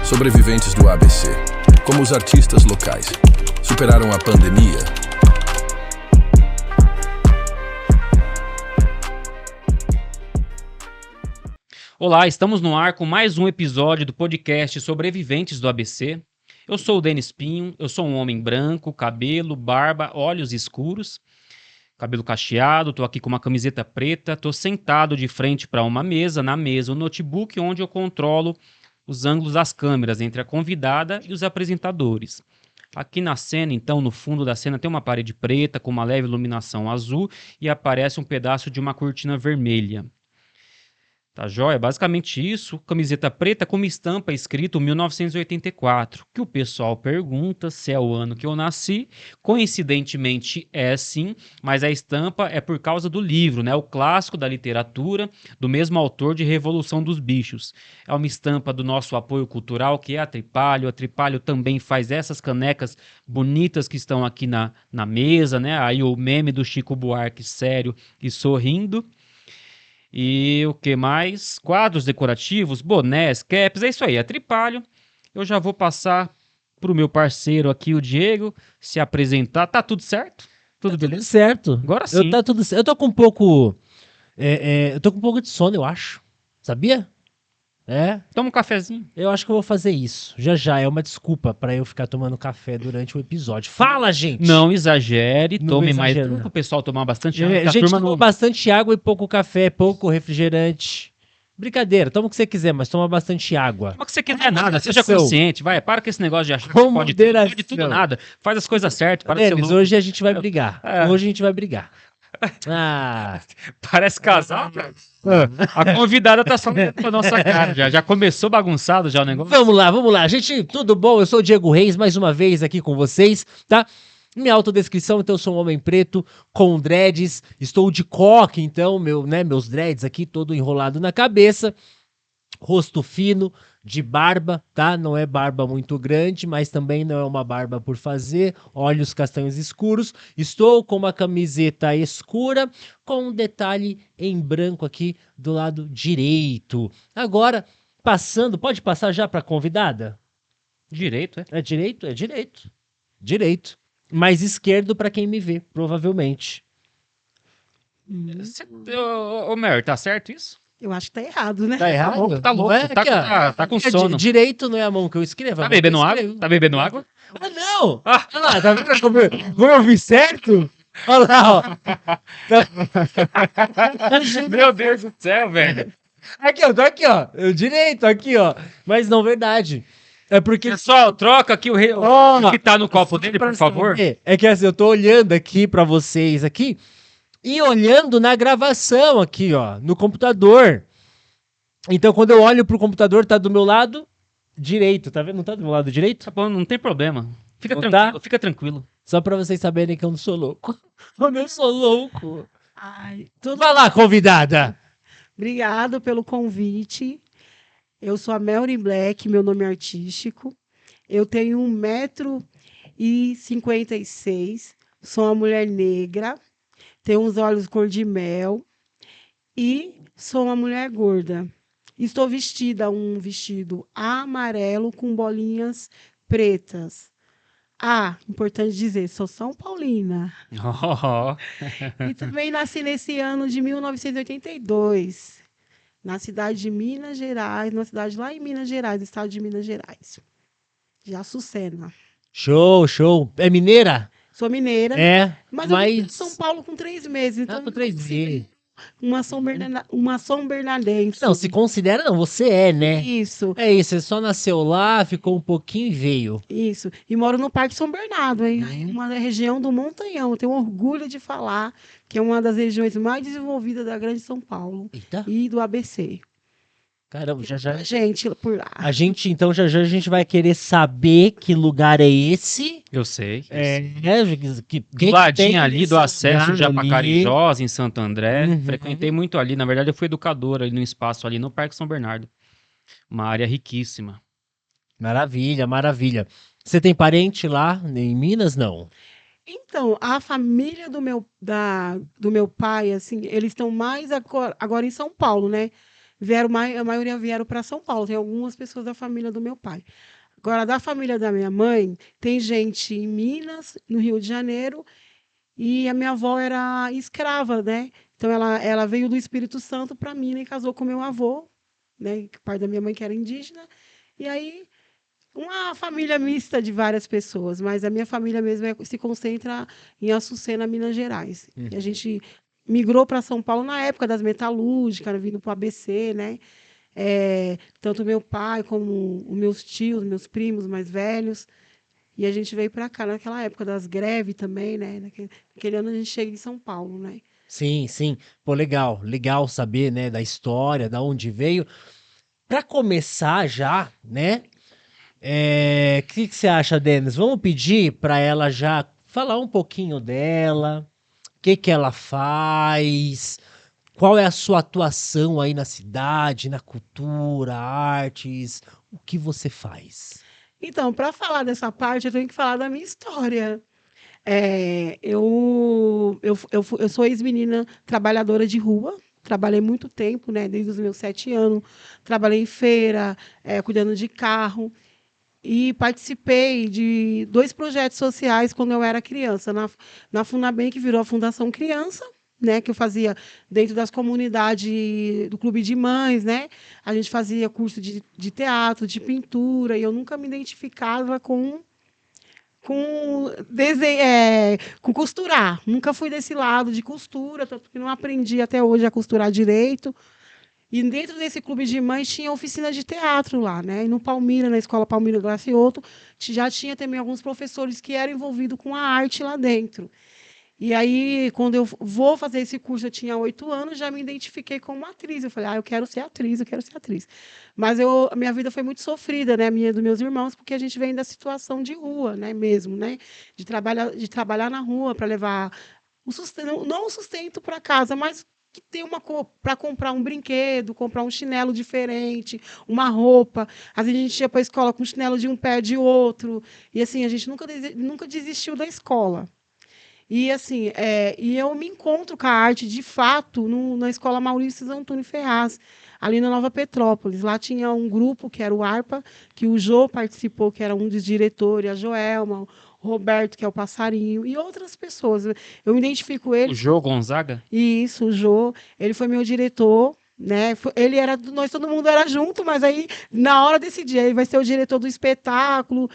Sobreviventes do ABC, como os artistas locais, superaram a pandemia. Olá, estamos no ar com mais um episódio do podcast Sobreviventes do ABC. Eu sou o Denis Pinho, eu sou um homem branco, cabelo, barba, olhos escuros, cabelo cacheado, tô aqui com uma camiseta preta, tô sentado de frente para uma mesa, na mesa o notebook onde eu controlo os ângulos das câmeras entre a convidada e os apresentadores. Aqui na cena, então, no fundo da cena tem uma parede preta com uma leve iluminação azul e aparece um pedaço de uma cortina vermelha. Tá joia? Basicamente isso, camiseta preta com uma estampa escrito 1984, que o pessoal pergunta se é o ano que eu nasci. Coincidentemente é sim, mas a estampa é por causa do livro, né? O clássico da literatura, do mesmo autor de Revolução dos Bichos. É uma estampa do nosso apoio cultural, que é a Tripalho. A Tripalho também faz essas canecas bonitas que estão aqui na mesa, né? Aí o meme do Chico Buarque sério e sorrindo. E o que mais? Quadros decorativos, bonés, caps, é isso aí, é Tripalho. Eu já vou passar pro meu parceiro aqui, o Diego, se apresentar. Tá tudo certo? Tudo beleza? Tudo certo. Agora sim. Tá tudo certo. Eu tô com um pouco... eu tô com um pouco de sono, eu acho. Sabia? Toma um cafezinho. Eu acho que eu vou fazer isso. Já é uma desculpa pra eu ficar tomando café durante o episódio. Fala, gente! Não exagere, Não tome vou mais. exagerar. Para o pessoal tomar bastante água. que a Gente, turma toma não... bastante água e pouco café, pouco refrigerante. Brincadeira, toma o que você quiser, mas toma bastante água. Toma o que você quiser, nada. Seja moderação. consciente, vai. Para com esse negócio de achar que Com você pode tudo, moderação. pode tudo nada. Faz as coisas certas. Para de ser Denis, louco. hoje a gente vai brigar. É. Hoje a gente vai brigar. Ah... Parece casal. A convidada tá só olhando pra nossa cara. Já começou bagunçado já o negócio. Vamos lá. Gente, tudo bom? Eu sou o Diego Reis, mais uma vez aqui com vocês, tá? Minha autodescrição, então, eu sou um homem preto com dreads, estou de coque, então, meus dreads aqui todo enrolado na cabeça, rosto fino, de barba, tá? Não é barba muito grande, mas também não é uma barba por fazer, olhos castanhos escuros. Estou com uma camiseta escura com um detalhe em branco aqui do lado direito. Agora, pode passar já para a convidada? Direito, é? É direito? É direito. Direito. Mais esquerdo para quem me vê, provavelmente. Ô, Mer, tá certo isso? Eu acho que tá errado, né? Tá errado? Tá louco, Não é? tá, Aqui, ó. tá com sono. Direito não é a mão que eu escrevo. Tá bebendo água? Tá bebendo água? Ah, não! Ah. Olha lá, tá vendo como eu vi certo? Olha lá, ó. Meu Deus do céu, velho. Aqui, ó, tô aqui, ó. Eu direito, aqui, ó. Mas não, verdade. É porque... Pessoal, troca aqui o que tá no copo dele, por favor. É que assim, eu tô olhando aqui pra vocês aqui e olhando na gravação aqui, ó, no computador. Então, quando eu olho pro computador, tá do meu lado direito, tá vendo? Não tá do meu lado direito? Tá bom, não tem problema. Fica Não tranquilo, tá? fica tranquilo. Só pra vocês saberem que eu não sou louco. Eu não sou louco. Ai, tudo... Vai lá, convidada. Obrigado pelo convite. Eu sou a Melry Black, meu nome é artístico. Eu tenho 1,56 m, sou uma mulher negra, tenho uns olhos cor de mel e sou uma mulher gorda. Estou vestida um vestido amarelo com bolinhas pretas. Importante dizer, sou São Paulina. E também nasci nesse ano de 1982, na cidade de Minas Gerais, numa cidade lá em Minas Gerais, estado de Minas Gerais. De Açucena. Show. É mineira? Sou mineira, mas eu vim para São Paulo com 3 meses. Então com 3 meses. Uma São Bernardense. Não, se considera não, você é, né? Isso. É isso, você só nasceu lá, ficou um pouquinho e veio. Isso. E moro no Parque São Bernardo, hein? Uma região do Montanhão. Eu tenho orgulho de falar que é uma das regiões mais desenvolvidas da Grande São Paulo. Eita. E do ABC. Caramba, já. Gente, por lá. A gente, então, já a gente vai querer saber que lugar é esse. Eu sei. Do ladinho ali do acesso de ali. Apacarijós, em Santo André. Uhum. Frequentei muito ali. Na verdade, eu fui educador ali no espaço, ali no Parque São Bernardo. Uma área riquíssima. Maravilha. Você tem parente lá em Minas, não? Então, a família do meu pai, assim, eles estão mais agora em São Paulo, né? a maioria vieram para São Paulo. Tem algumas pessoas da família do meu pai. Agora, da família da minha mãe, tem gente em Minas, no Rio de Janeiro, e a minha avó era escrava, né? Então, ela veio do Espírito Santo para Minas e casou com meu avô, né? Pai da minha mãe, que era indígena. E aí, uma família mista de várias pessoas, mas a minha família mesmo se concentra em Açucena, Minas Gerais. E a gente migrou para São Paulo na época das metalúrgicas, vindo para o ABC, né? Tanto meu pai como os meus tios, meus primos mais velhos. E a gente veio para cá naquela época das greves também, né? Naquele ano a gente chega em São Paulo, né? Sim, sim. Pô, legal. Legal saber, né, da história, da onde veio. Para começar já, né? Que você acha, Denis? Vamos pedir para ela já falar um pouquinho dela, o que ela faz, qual é a sua atuação aí na cidade, na cultura, artes, o que você faz? Então, para falar dessa parte, eu tenho que falar da minha história. Eu sou ex-menina trabalhadora de rua, trabalhei muito tempo, né, desde os meus 7 anos, trabalhei em feira, cuidando de carro, e participei de 2 projetos sociais quando eu era criança, na Funabem, que virou a Fundação Criança, né, que eu fazia dentro das comunidades do Clube de Mães, né? A gente fazia curso de teatro, de pintura, e eu nunca me identificava com costurar. Nunca fui desse lado de costura, tanto que não aprendi até hoje a costurar direito. E dentro desse clube de mães tinha oficina de teatro lá, né? E no Palmira, na escola Palmira Glacioto, já tinha também alguns professores que eram envolvidos com a arte lá dentro. E aí, quando eu vou fazer esse curso, eu tinha 8 anos, já me identifiquei como atriz. Eu falei, eu quero ser atriz, eu quero ser atriz. Mas a minha vida foi muito sofrida, né? Minha e dos meus irmãos, porque a gente vem da situação de rua, né? Mesmo, né? De trabalhar na rua para levar o sustento, não o sustento para casa, mas que ter para comprar um brinquedo, comprar um chinelo diferente, uma roupa. Às vezes a gente ia para a escola com um chinelo de um pé de outro. E assim, a gente nunca desistiu da escola. E assim, eu me encontro com a arte de fato na escola Maurício Antônio Ferraz, ali na Nova Petrópolis. Lá tinha um grupo que era o ARPA, que o Jô participou, que era um dos diretores, a Joelma, o Roberto, que é o passarinho, e outras pessoas. Eu me identifico ele. O Jô Gonzaga? Isso, o Jô, ele foi meu diretor, né? Ele era, nós todo mundo era junto, mas aí na hora desse dia ele vai ser o diretor do espetáculo,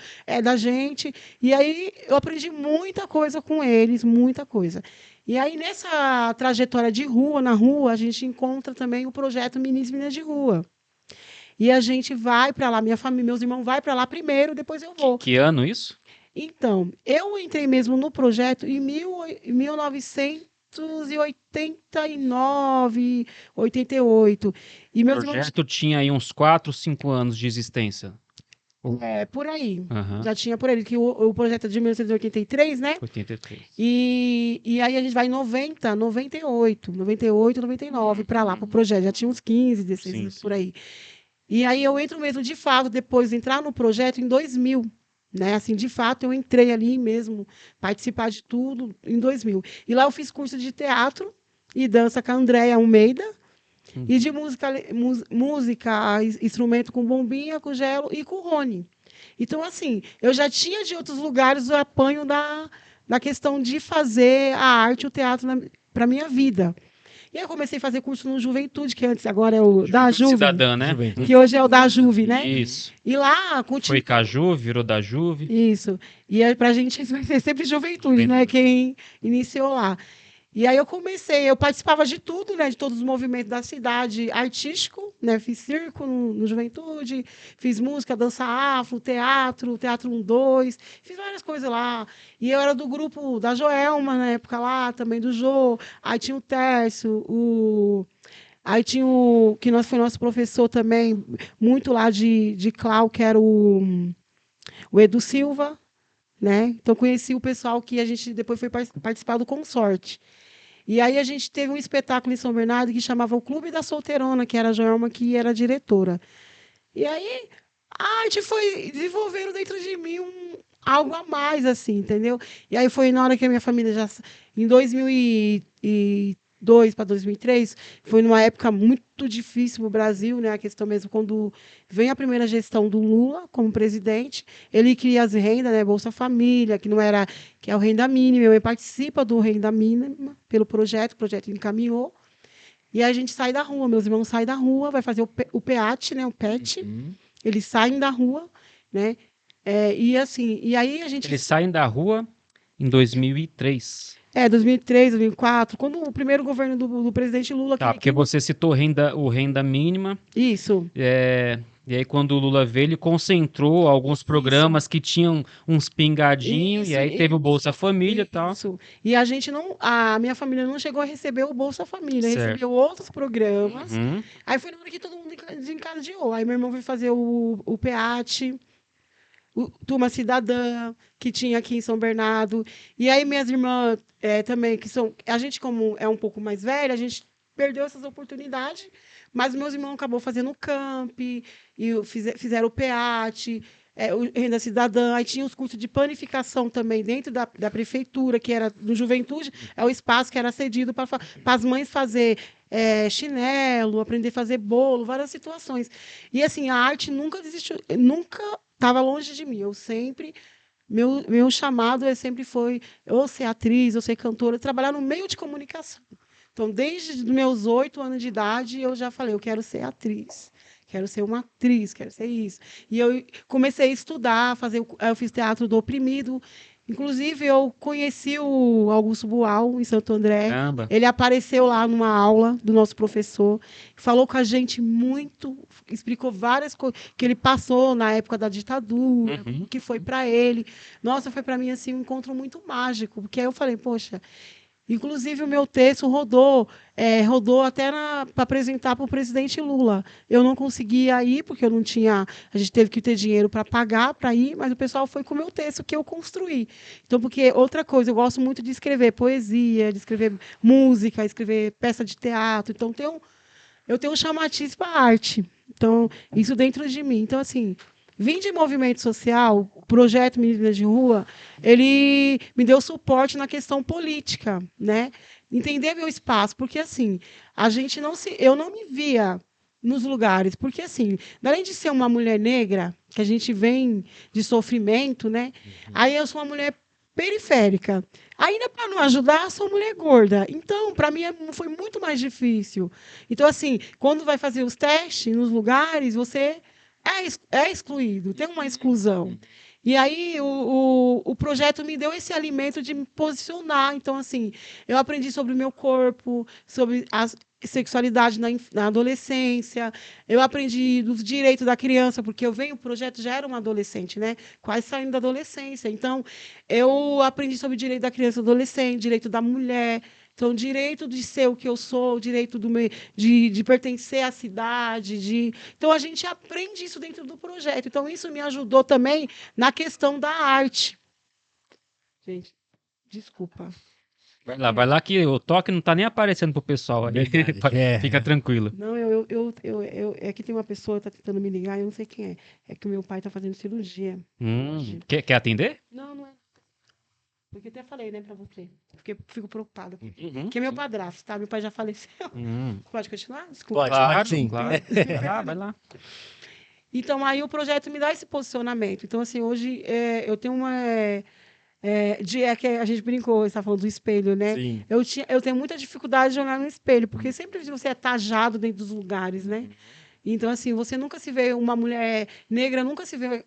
da gente. E aí eu aprendi muita coisa com eles, muita coisa. E aí nessa trajetória de rua, na rua, a gente encontra também o projeto Meninas de Rua. E a gente vai para lá, minha família, meus irmãos vai para lá primeiro, depois eu vou. Que ano isso? Então, eu entrei mesmo no projeto em 1989, 88. E O meus irmãos, projeto tinha aí uns 4, 5 anos de existência. por aí. Aham. Já tinha por aí, que o projeto é de 1983, né? 83. E aí a gente vai em 90, 98, 99 para lá, para o projeto. Já tinha uns 15, 16 Sim, anos sim. por aí. E aí eu entro mesmo, de fato, depois de entrar no projeto em 2000. Né? Assim, de fato, eu entrei ali mesmo, participar de tudo em 2000. E lá eu fiz curso de teatro e dança com a Andréia Almeida, e de música, instrumento com bombinha, com gelo e com Rony. Então, assim, eu já tinha de outros lugares o apanho da questão de fazer a arte e o teatro para a minha vida. E aí eu comecei a fazer curso no Juventude, que antes agora é o da Juventude Juve, Cidadã, né? Juventude. que hoje é o da Juve, né? Isso. E lá Foi Caju, virou da Juve. Isso. E aí, pra gente vai ser sempre juventude, né? Quem iniciou lá. E aí eu participava de tudo, né? De todos os movimentos da cidade, artístico, né? Fiz circo no Juventude, fiz música, dança afro, teatro 1, 2, fiz várias coisas lá. E eu era do grupo da Joelma, na época lá, também do Jô. Aí tinha o Tércio, aí tinha que foi nosso professor também, muito lá de Clau, que era o Edu Silva, né? Então conheci o pessoal que a gente depois foi participar do Consorte. E aí a gente teve um espetáculo em São Bernardo que chamava o Clube da Solteirona, que era a Joelma que era a diretora. E aí a arte foi desenvolvendo dentro de mim algo a mais, assim, entendeu? E aí foi na hora que a minha família em 2000 2002 para 2003, foi numa época muito difícil no Brasil, né? A questão mesmo, quando vem a primeira gestão do Lula como presidente, ele cria as rendas, né? Bolsa Família, que não era, que é o renda mínima, ele participa do renda mínima pelo projeto, o projeto encaminhou, e aí a gente sai da rua, meus irmãos saem da rua, vai fazer o PEAT, né? O PET, eles saem da rua, né? E assim, e aí a gente... Eles saem da rua em 2003. 2003, 2004, quando o primeiro governo do presidente Lula... Tá, porque você citou o renda mínima. Isso. E aí, quando o Lula veio, ele concentrou alguns programas que tinham uns pingadinhos, e aí teve o Bolsa Família e tal. Isso. E a gente não... A minha família não chegou a receber o Bolsa Família, Certo. recebeu outros programas. Uhum. Aí foi na hora que todo mundo desencadeou. Aí meu irmão veio fazer o PEAT, o Turma Cidadã, que tinha aqui em São Bernardo. E aí minhas irmãs também, que são... A gente, como é um pouco mais velha, a gente perdeu essas oportunidades, mas meus irmãos acabou fazendo o camp, e fizeram o PEAT, o Renda Cidadã, aí tinha os cursos de panificação também dentro da prefeitura, que era do Juventude, é o espaço que era cedido para as mães fazer chinelo, aprender a fazer bolo, várias situações. E assim, a arte nunca desistiu, nunca estava longe de mim, eu sempre... Meu chamado sempre foi ou ser atriz, ou ser cantora, trabalhar no meio de comunicação. Então, desde os meus 8 anos de idade, eu já falei, eu quero ser atriz, quero ser uma atriz, quero ser isso. E eu comecei a estudar, eu fiz teatro do Oprimido. Inclusive, eu conheci o Augusto Boal, em Santo André. Caramba. Ele apareceu lá numa aula do nosso professor, falou com a gente muito, explicou várias coisas que ele passou na época da ditadura, Uhum. que foi para ele. Nossa, foi para mim assim, um encontro muito mágico, porque aí eu falei, poxa... Inclusive, o meu texto rodou até para apresentar para o presidente Lula. Eu não conseguia ir, porque eu não tinha... A gente teve que ter dinheiro para pagar para ir, mas o pessoal foi com o meu texto que eu construí. Então, porque outra coisa, eu gosto muito de escrever poesia, de escrever música, escrever peça de teatro. Então, eu tenho um chamatiz para arte. Então, isso dentro de mim. Então, assim... Vim de movimento social, o projeto Meninas de Rua, ele me deu suporte na questão política, né? Entender meu espaço, porque assim, eu não me via nos lugares, porque assim, além de ser uma mulher negra, que a gente vem de sofrimento, né? Aí eu sou uma mulher periférica. Ainda para não ajudar, sou mulher gorda. Então, para mim, foi muito mais difícil. Então, assim, quando vai fazer os testes nos lugares, você é excluído, tem uma exclusão. E aí o projeto me deu esse alimento de me posicionar. Então, assim, eu aprendi sobre o meu corpo, sobre a sexualidade na adolescência, eu aprendi dos direitos da criança, porque o projeto já era uma adolescente, né? Quase saindo da adolescência. Então, eu aprendi sobre o direito da criança e adolescente, direito da mulher. Então, direito de ser o que eu sou, direito de pertencer à cidade. Então, a gente aprende isso dentro do projeto. Então, isso me ajudou também na questão da arte. Gente, desculpa. Vai lá que o toque não tá nem aparecendo pro pessoal. Aí. Fica tranquilo. Não, é que tem uma pessoa que tá tentando me ligar, eu não sei quem é. É que o meu pai tá fazendo cirurgia. Quer atender? Não é. Porque eu até falei, né, pra você. Fico preocupada. Uhum. Que é meu padrasto, tá? Meu pai já faleceu. Pode continuar? Desculpa. Pode, Claro, sim. claro. Vai lá. Então, aí o projeto me dá esse posicionamento. Então, assim, hoje eu tenho uma... que a gente brincou, você está falando do espelho, né? Sim. Eu tenho muita dificuldade de olhar no espelho, porque sempre você é tajado dentro dos lugares, né? Então, assim, você nunca se vê uma mulher negra, nunca se vê,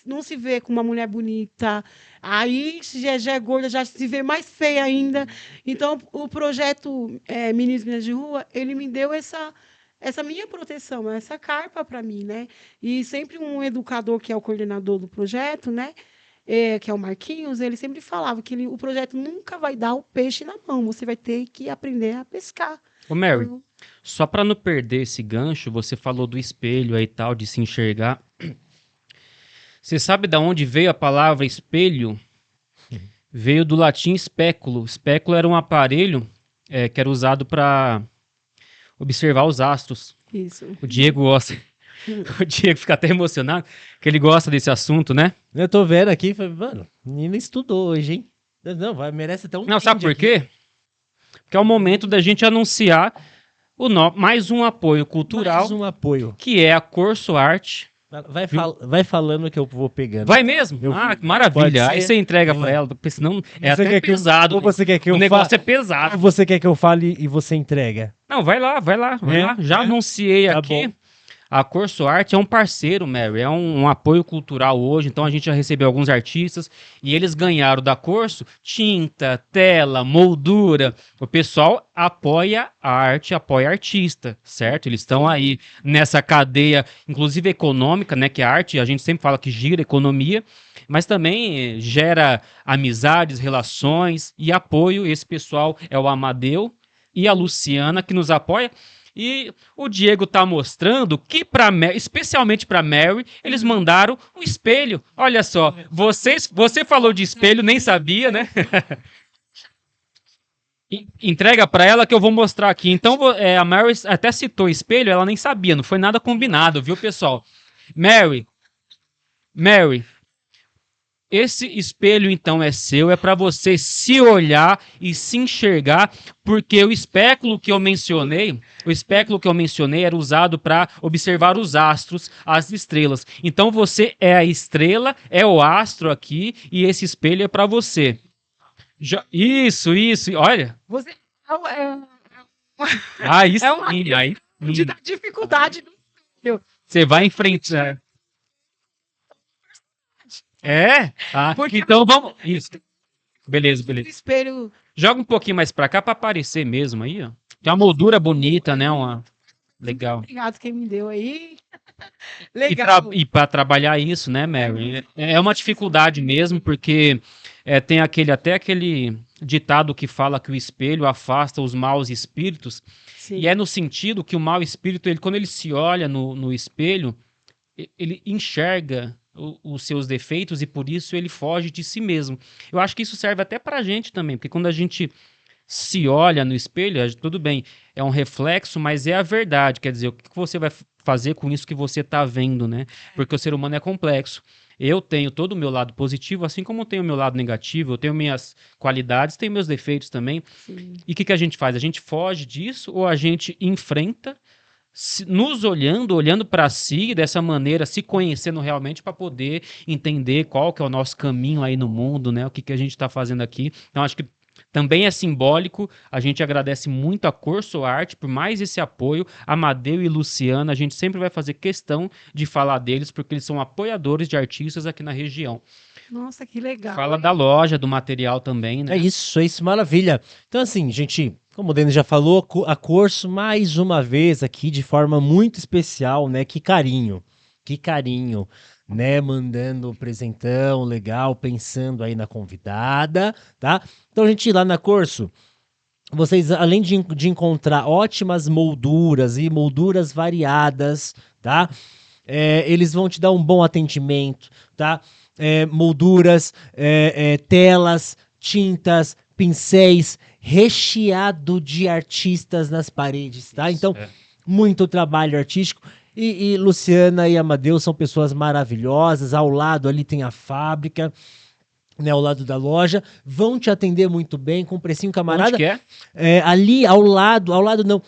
não se vê com uma mulher bonita. Aí, se já é gorda, já se vê mais feia ainda. Então, o projeto Meninas de Rua, ele me deu essa minha proteção, essa carpa para mim, né? E sempre um educador, que é o coordenador do projeto, né? Que é o Marquinhos, ele sempre falava que o projeto nunca vai dar o peixe na mão, você vai ter que aprender a pescar. Ô, Mary, só para não perder esse gancho, você falou do espelho aí e tal, de se enxergar. Você sabe de onde veio a palavra espelho? Veio do latim speculo. Speculo era um aparelho que era usado para observar os astros. Isso. O Diego gosta. O Diego fica até emocionado, que ele gosta desse assunto, né? Eu tô vendo aqui, falei, mano, menina estudou hoje, hein? Não, merece até um Não, sabe por aqui. quê? que é o momento da gente anunciar mais um apoio cultural, Mais um apoio. que é a Corso Arte. Vai falando que eu vou pegando. Vai mesmo? Que maravilha. Pode Aí ser. você entrega pra ela, porque senão é Você até quer que eu- pesado. ou você quer que o eu negócio fale? é pesado. Ou você quer que eu fale e você entrega? Não, vai lá. É? Já anunciei Tá aqui. bom. A Corso Arte é um parceiro, Mary, é um apoio cultural hoje, então a gente já recebeu alguns artistas e eles ganharam da Corso tinta, tela, moldura. O pessoal apoia a arte, apoia artista, certo? Eles estão aí nessa cadeia, inclusive econômica, né? Que a arte, a gente sempre fala que gira economia, mas também gera amizades, relações e apoio. Esse pessoal é o Amadeu e a Luciana que nos apoia. E o Diego tá mostrando que, especialmente para Mary, eles mandaram um espelho. Olha só, você falou de espelho, nem sabia, né? Entrega para ela que eu vou mostrar aqui. Então, a Mary até citou espelho, ela nem sabia, não foi nada combinado, viu, pessoal? Mary, esse espelho, então, é seu, é para você se olhar e se enxergar, porque o espéculo que eu mencionei era usado para observar os astros, as estrelas. Então, você é a estrela, é o astro aqui, e esse espelho é para você. Isso, olha. Você Aí É uma- sim, aí te dá dificuldade. você vai enfrentar. Porque- Então vamos. Isso. Beleza. O espelho. Joga um pouquinho mais pra cá pra aparecer mesmo aí, ó. Tem uma moldura bonita, né? Legal. Obrigado quem me deu aí. E, Legal. e para trabalhar isso, né, Mary? É uma dificuldade mesmo, porque tem até aquele ditado que fala que o espelho afasta os maus espíritos, Sim. e é no sentido que o mau espírito, quando ele se olha no espelho, ele enxerga os seus defeitos e por isso ele foge de si mesmo. Eu acho que isso serve até pra gente também, porque quando a gente se olha no espelho, tudo bem, é um reflexo, mas é a verdade. Quer dizer, o que você vai fazer com isso que você tá vendo, né? Porque o ser humano é complexo. Eu tenho todo o meu lado positivo, assim como eu tenho o meu lado negativo, eu tenho minhas qualidades, tenho meus defeitos também. Sim. E o que a gente faz? A gente foge disso ou a gente enfrenta, nos olhando para si, dessa maneira, se conhecendo realmente para poder entender qual que é o nosso caminho aí no mundo, né? O que a gente está fazendo aqui. Então, acho que também é simbólico. A gente agradece muito a Corso Arte por mais esse apoio. Amadeu e Luciana, a gente sempre vai fazer questão de falar deles, porque eles são apoiadores de artistas aqui na região. Nossa, que legal. Fala da loja, do material também, né? É isso, maravilha. Então, assim, gente, como o Denis já falou, a Corso, mais uma vez aqui, de forma muito especial, né? Que carinho, né? Mandando um presentão legal, pensando aí na convidada, tá? Então, gente, lá na Corso, vocês, além de encontrar ótimas molduras e molduras variadas, tá? Eles vão te dar um bom atendimento, tá? Molduras, telas, tintas, pincéis, recheado de artistas nas paredes, tá? Então, muito trabalho artístico. E Luciana e Amadeu são pessoas maravilhosas. Ao lado ali tem a fábrica, né, ao lado da loja, vão te atender muito bem, com precinho camarada. Onde que é? Ali ao lado não,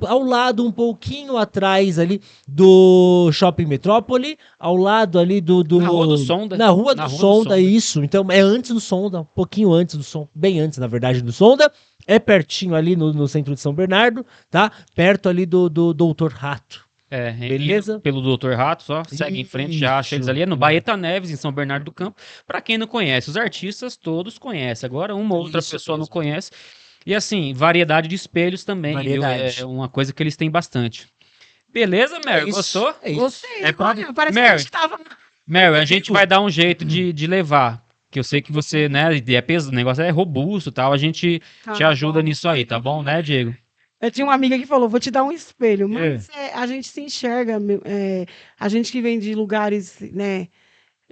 ao lado um pouquinho atrás ali do Shopping Metrópole, ao lado ali Na Rua do Sonda. Na Rua do Sonda, isso. Então é antes do Sonda, um pouquinho antes do Sonda, bem antes, na verdade, do Sonda. É pertinho ali no centro de São Bernardo, tá? Perto ali do Doutor Rato. Beleza? Pelo Dr. Rato, só segue em frente, já acha eles ali. É no Baeta Neves, em São Bernardo do Campo. Pra quem não conhece, os artistas todos conhecem. Agora, uma ou outra pessoa não conhece. E assim, variedade de espelhos também, viu? É uma coisa que eles têm bastante. Beleza, Mary? Gostou? Gostei. Olha, parece Mary, que a gente tava... Mary, a gente vai dar um jeito de levar. Que eu sei que você, né, o negócio é robusto e tal. A gente te ajuda nisso aí, tá bom, né, Diego? Eu tinha uma amiga que falou, vou te dar um espelho, mas a gente se enxerga, a gente que vem de lugares, né,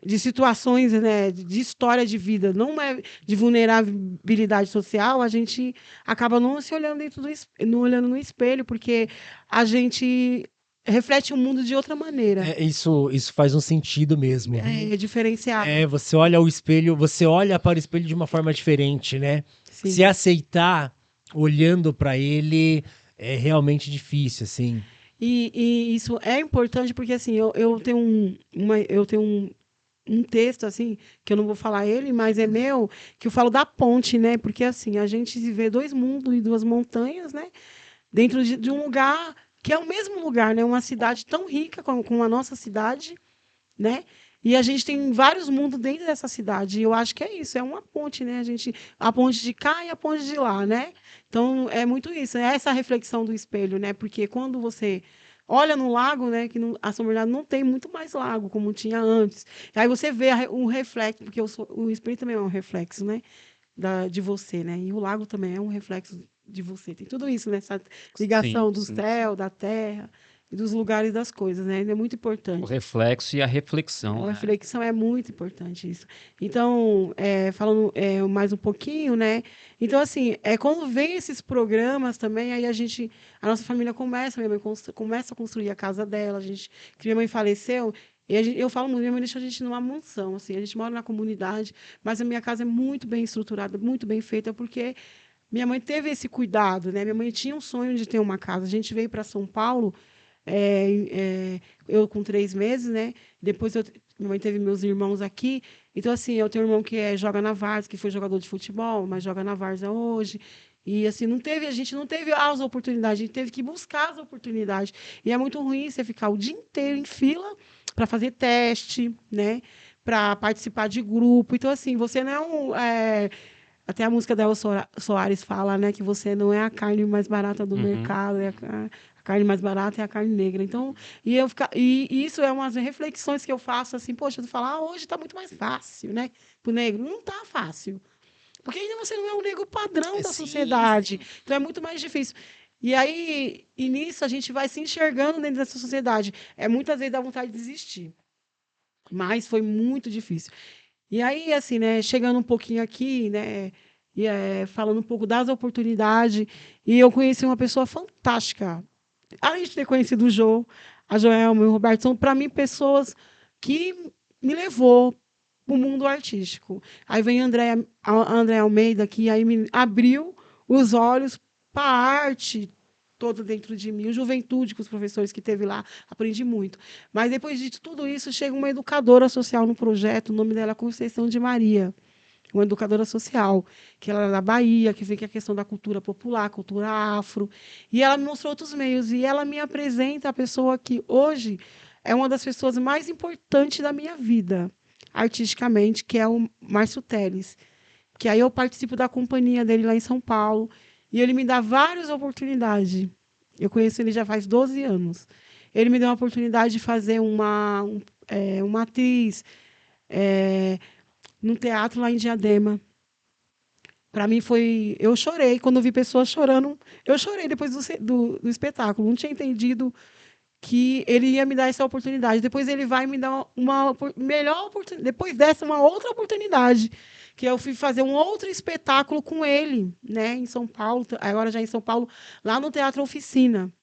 de situações, né, de história de vida, não é de vulnerabilidade social, a gente acaba não se olhando não olhando no espelho, porque a gente reflete o mundo de outra maneira. Isso faz um sentido mesmo. É diferenciado. Você olha o espelho, você olha para o espelho de uma forma diferente, né? Sim. Se aceitar olhando pra ele é realmente difícil, assim. E isso é importante porque assim, eu tenho um texto assim, que eu não vou falar ele, mas é meu, que eu falo da ponte, né? Porque assim, a gente vê dois mundos e duas montanhas, né? Dentro de um lugar que é o mesmo lugar, né? Uma cidade tão rica como a nossa cidade, né? E a gente tem vários mundos dentro dessa cidade. E eu acho que é isso, é uma ponte, né? A ponte de cá e a ponte de lá, né? Então é muito isso, é essa reflexão do espelho, né? Porque quando você olha no lago, né? Que a São Bernardo não tem muito mais lago como tinha antes. Aí você vê o reflexo, porque o espelho também é um reflexo, né? De você, né? E o lago também é um reflexo de você. Tem tudo isso, né? Essa Sim, ligação do sim. céu, da terra e dos lugares das coisas, né? É muito O importante. reflexo e a A reflexão, né? reflexão é muito importante isso. Então, falando mais um pouquinho, né? Então, assim, quando vem esses programas também, aí a nossa família minha mãe começa a construir a casa dela, que minha mãe faleceu, e eu falo muito, minha mãe deixou a gente numa mansão, assim, a gente mora na comunidade, mas a minha casa é muito bem estruturada, muito bem feita, porque minha mãe teve esse cuidado, né? Minha mãe tinha um sonho de ter uma casa. A gente veio para São Paulo, eu com 3 meses, né? Depois minha mãe teve meus irmãos aqui. Então, assim, eu tenho um irmão que joga na Várzea, que foi jogador de futebol, mas joga na Várzea hoje. E assim, a gente não teve as oportunidades, a gente teve que buscar as oportunidades. E é muito ruim você ficar o dia inteiro em fila para fazer teste, né? Para participar de grupo. Então, assim, você não é até a música da Elza Soares fala, né, que você não é a carne mais barata do Uhum. mercado, a carne mais barata é a carne negra. Então, e isso é umas reflexões que eu faço assim, poxa, tu fala, hoje está muito mais fácil, né, pro negro. Não está fácil. Porque ainda você não é o negro padrão da Sim, sociedade. sim. Então é muito mais difícil. E aí, e nisso a gente vai se enxergando dentro dessa sociedade. Muitas vezes dá vontade de desistir. Mas foi muito difícil. E aí, assim, né, chegando um pouquinho aqui, né, e, falando um pouco das oportunidades, e eu conheci uma pessoa fantástica. Além de ter conhecido o Jô, a Joelma e o Roberto, são, para mim, pessoas que me levou para o mundo artístico. Aí vem a André Almeida, que aí me abriu os olhos para a arte toda dentro de mim, a juventude com os professores que teve lá, aprendi muito. Mas depois de tudo isso, chega uma educadora social no projeto, o nome dela é Conceição de Maria, uma educadora social, que ela é da Bahia, que vê que a questão da cultura popular, cultura afro, e ela me mostrou outros meios, e ela me apresenta a pessoa que hoje é uma das pessoas mais importantes da minha vida, artisticamente, que é o Márcio Teles, que aí eu participo da companhia dele lá em São Paulo, e ele me dá várias oportunidades. Eu conheço ele já faz 12 anos. Ele me deu a oportunidade de fazer uma atriz num teatro lá em Diadema. Para mim foi. Eu chorei quando eu vi pessoas chorando. Eu chorei depois do espetáculo. Não tinha entendido que ele ia me dar essa oportunidade. Depois ele vai me dar uma melhor oportunidade. Depois dessa, uma outra oportunidade. Que eu fui fazer um outro espetáculo com ele, né, em São Paulo, agora já em São Paulo, lá no Teatro Oficina.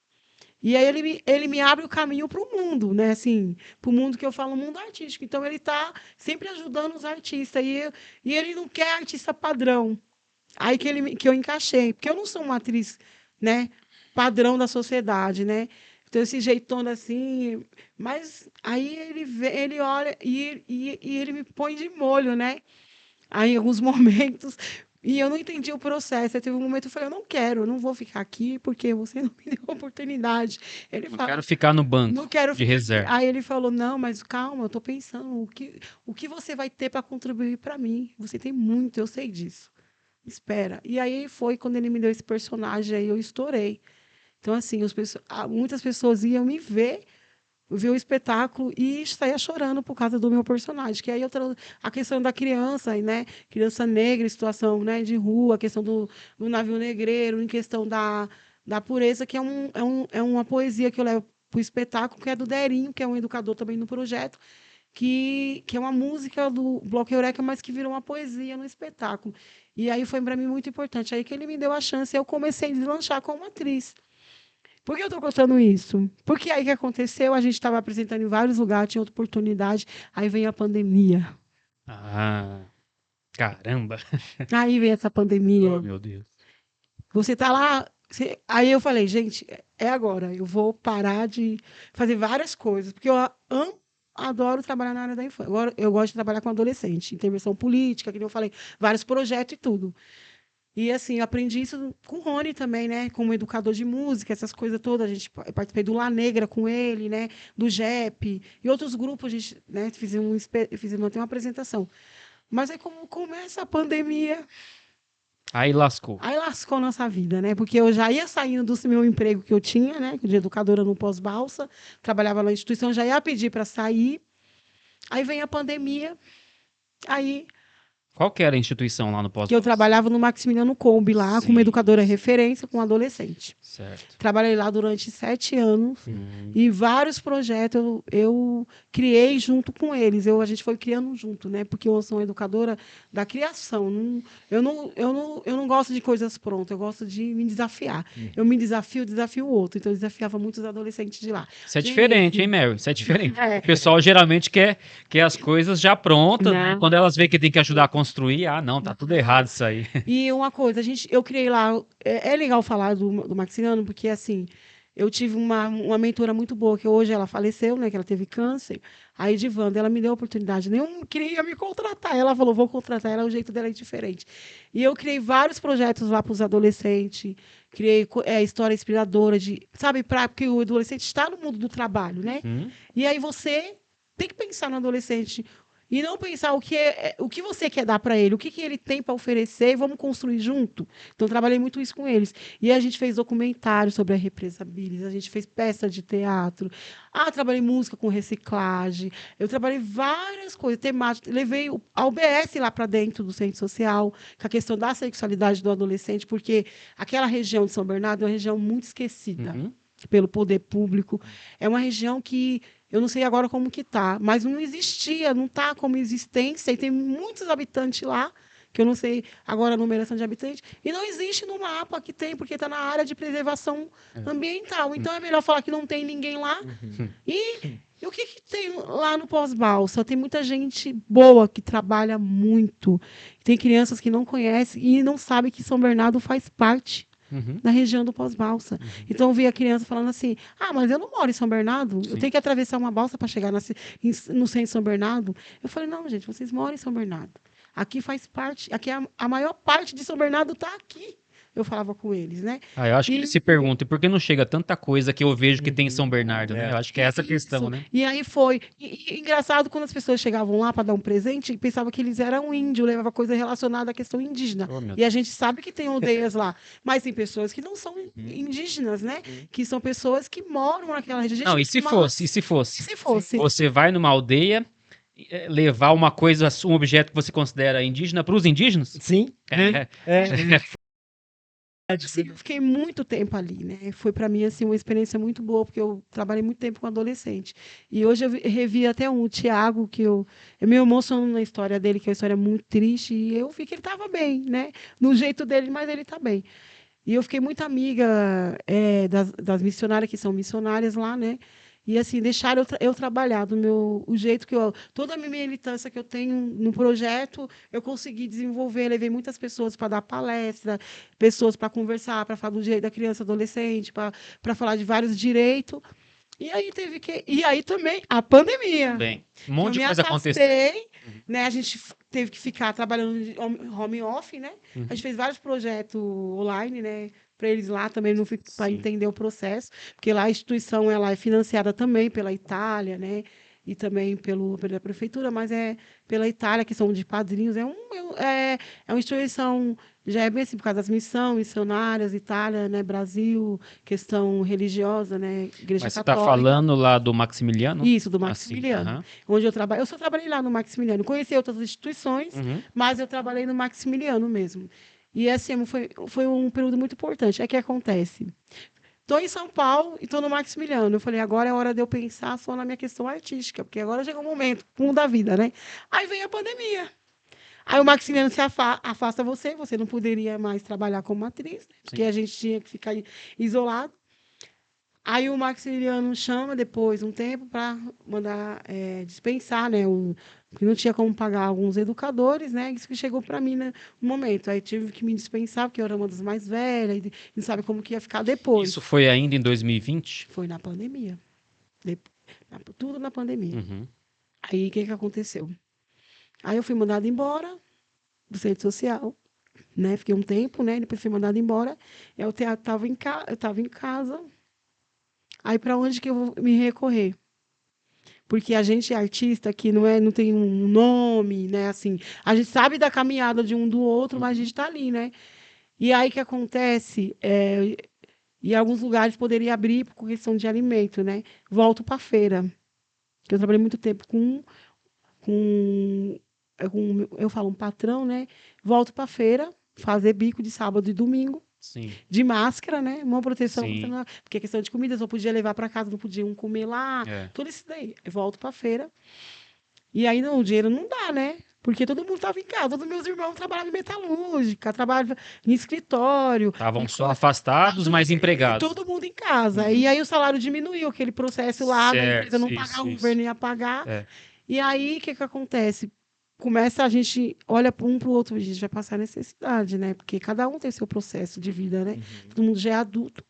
E aí ele me abre o caminho para o mundo, né? Assim, para o mundo que eu falo, o mundo artístico. Então ele está sempre ajudando os artistas. E ele não quer artista padrão. Aí que eu encaixei, porque eu não sou uma atriz, né, padrão da sociedade, né? Então, esse jeitão assim, mas aí ele olha e ele me põe de molho, né? Aí, em alguns momentos, e eu não entendi o processo. Aí teve um momento que eu falei, eu não quero, eu não vou ficar aqui porque você não me deu oportunidade. Ele Não fala, quero ficar no não banco quero de ficar. reserva. Aí ele falou, não, mas calma, eu estou pensando, o que você vai ter para contribuir para mim? Você tem muito, eu sei disso. Espera. E aí foi quando ele me deu esse personagem, aí eu estourei. Então, assim, muitas pessoas iam me ver o espetáculo e saía chorando por causa do meu personagem. Que aí a questão da criança, né? Criança negra, em situação, né, de rua, a questão do navio negreiro, em questão da pureza, que é uma poesia que eu levo para o espetáculo, que é do Derinho, que é um educador também no projeto, que é uma música do Bloco Eureka, mas que virou uma poesia no espetáculo. E aí foi para mim muito importante. Aí que ele me deu a chance, eu comecei a deslanchar como atriz. Por que eu estou contando isso? Porque aí que aconteceu, a gente estava apresentando em vários lugares, tinha outra oportunidade, aí vem a pandemia. Ah, caramba. Aí vem essa Oh, pandemia. meu Deus. Você tá lá. Aí eu falei, gente, é agora. Eu vou parar de fazer várias coisas, porque eu adoro trabalhar na área da infância. Agora, eu gosto de trabalhar com adolescente, intervenção política, que nem eu falei, vários projetos e tudo. E assim, eu aprendi isso com o Rony também, né? Como educador de música, essas coisas todas. Eu participei do La Negra com ele, né? Do JEP e outros grupos, a gente, né? Fizemos até uma apresentação. Mas aí, como começa a pandemia, Aí lascou. aí lascou nossa vida, né? Porque eu já ia saindo do meu emprego que eu tinha, né? De educadora no pós-balsa, trabalhava na instituição, já ia pedir para sair. Aí vem a pandemia, aí Qual que era a instituição lá no pós que eu trabalhava no Maximiliano Kolbe lá, como Sim, educadora referência com adolescente. Certo. Trabalhei lá durante 7 anos Hum. e vários projetos eu criei junto com eles. A gente foi criando junto, né? Porque eu sou uma educadora da criação. Eu não gosto de coisas prontas, eu gosto de me desafiar. Eu me desafio o outro. Então, eu desafiava muitos adolescentes de lá. Isso é diferente, hein, Mary? Isso é diferente. É. O pessoal geralmente quer as coisas já prontas, né? Não. Quando elas veem que tem que ajudar a construir, não, tá tudo errado isso aí. E uma coisa, eu criei lá. É legal falar do Maximiano, porque assim, eu tive uma mentora muito boa, que hoje ela faleceu, né? Que ela teve câncer. A Edivanda, ela me deu a oportunidade. Nenhum queria me contratar. Ela falou, vou contratar ela, o jeito dela é diferente. E eu criei vários projetos lá para os adolescentes, criei história inspiradora de, sabe, porque o adolescente está no mundo do trabalho, né? E aí você tem que pensar no adolescente. E não pensar o que você quer dar para ele, o que ele tem para oferecer, e vamos construir junto. Então, trabalhei muito isso com eles. E a gente fez documentário sobre a represa Billis, a gente fez peça de teatro. Trabalhei música com reciclagem. Eu trabalhei várias coisas temáticas. Levei a UBS lá para dentro do centro social, com a questão da sexualidade do adolescente, porque aquela região de São Bernardo é uma região muito esquecida pelo poder público. É uma região que eu não sei agora como que está, mas não existia, não está como existência, e tem muitos habitantes lá, que eu não sei agora a numeração de habitantes, e não existe no mapa que tem, porque está na área de preservação ambiental. Então, é melhor falar que não tem ninguém lá. E o que tem lá no pós-balsa? Tem muita gente boa que trabalha muito. Tem crianças que não conhecem e não sabem que São Bernardo faz parte da região do pós-balsa. Então, eu vi a criança falando assim, mas eu não moro em São Bernardo, eu tenho que atravessar uma balsa para chegar no centro de São Bernardo. Eu falei, não, gente, vocês moram em São Bernardo. Aqui faz parte, aqui a maior parte de São Bernardo está aqui. Eu falava com eles, né? Eu acho que eles se perguntam, por que não chega tanta coisa que eu vejo que tem em São Bernardo, né? Eu acho que é essa a questão, né? E aí foi. E engraçado, quando as pessoas chegavam lá para dar um presente, pensavam que eles eram índios, levava coisa relacionada à questão indígena. E a gente sabe que tem aldeias lá. Mas tem pessoas que não são indígenas, né? Que são pessoas que moram naquela região. Não, e se fosse? Se fosse. Você vai numa aldeia levar uma coisa, um objeto que você considera indígena para os indígenas? Sim. Sim, eu fiquei muito tempo ali, né? Foi para mim assim uma experiência muito boa, porque eu trabalhei muito tempo com adolescente. E hoje eu revi até o Tiago, que eu me emociono na história dele, que é uma história muito triste, e eu vi que ele estava bem, né? No jeito dele, mas ele está bem. E eu fiquei muito amiga das missionárias, que são missionárias lá, né? E assim, deixaram eu trabalhar o jeito que toda a minha militância que eu tenho no projeto, eu consegui desenvolver, levei muitas pessoas para dar palestra, pessoas para conversar, para falar do direito da criança e adolescente, para falar de vários direitos. E aí também a pandemia. Bem, um monte de Eu me coisa aconteceu. afastei, né? A gente teve que ficar trabalhando de home office, né? A gente fez vários projetos online, né? Para eles lá também não para entender o processo, porque lá a instituição ela é financiada também pela Itália, né? E também pela prefeitura, mas é pela Itália, que são de padrinhos. É uma instituição, já é bem assim, por causa das missionárias, Itália, né? Brasil, questão religiosa, né? Igreja Mas você está Católica. falando lá do Maximiliano? Isso, do Maximiliano. Assim, Onde eu trabalho. Eu só trabalhei lá no Maximiliano. Conheci outras instituições, mas eu trabalhei no Maximiliano mesmo. E assim, foi um período muito importante. É que acontece. Estou em São Paulo e estou no Maximiliano. Eu falei, agora é hora de eu pensar só na minha questão artística, porque agora chegou um momento, fundo da vida, né? Aí vem a pandemia. Aí o Maximiliano se afasta você não poderia mais trabalhar como atriz, né? Porque a gente tinha que ficar isolado. Aí o Maximiliano chama depois um tempo para mandar dispensar, né, Porque não tinha como pagar alguns educadores, né? Isso que chegou para mim, né, no momento. Aí tive que me dispensar, porque eu era uma das mais velhas, e não sabe como que ia ficar depois. Isso foi ainda em 2020? Foi na pandemia. Tudo na pandemia. Uhum. Aí, o que que aconteceu? Aí eu fui mandada embora do centro social, né? Fiquei um tempo, né? Depois fui mandada embora. Eu estava em casa. Aí, para onde que eu vou me recorrer? Porque a gente é artista que não tem um nome, né? Assim, a gente sabe da caminhada de um do outro, mas a gente está ali, né? E aí o que acontece? Em alguns lugares poderia abrir por questão de alimento, né? Volto para a feira. Eu trabalhei muito tempo eu falo um patrão, né? Volto para a feira, fazer bico de sábado e domingo, Sim. de máscara, né? Uma proteção, Sim. porque a questão de comida, só podia levar para casa, não podiam comer lá, É. tudo isso daí. Eu volto para a feira. E aí o dinheiro não dá, né? Porque todo mundo estava em casa, todos meus irmãos trabalhavam em metalúrgica, trabalhavam em escritório. Estavam só afastados, mas empregados. Todo mundo em casa. E aí o salário diminuiu, aquele processo lá, da empresa não Certo, pagar, isso, o governo ia pagar. É. E aí, o que que acontece? Começa a gente, olha um para o outro, a gente vai passar necessidade, né? Porque cada um tem seu processo de vida, né? Todo mundo já é adulto.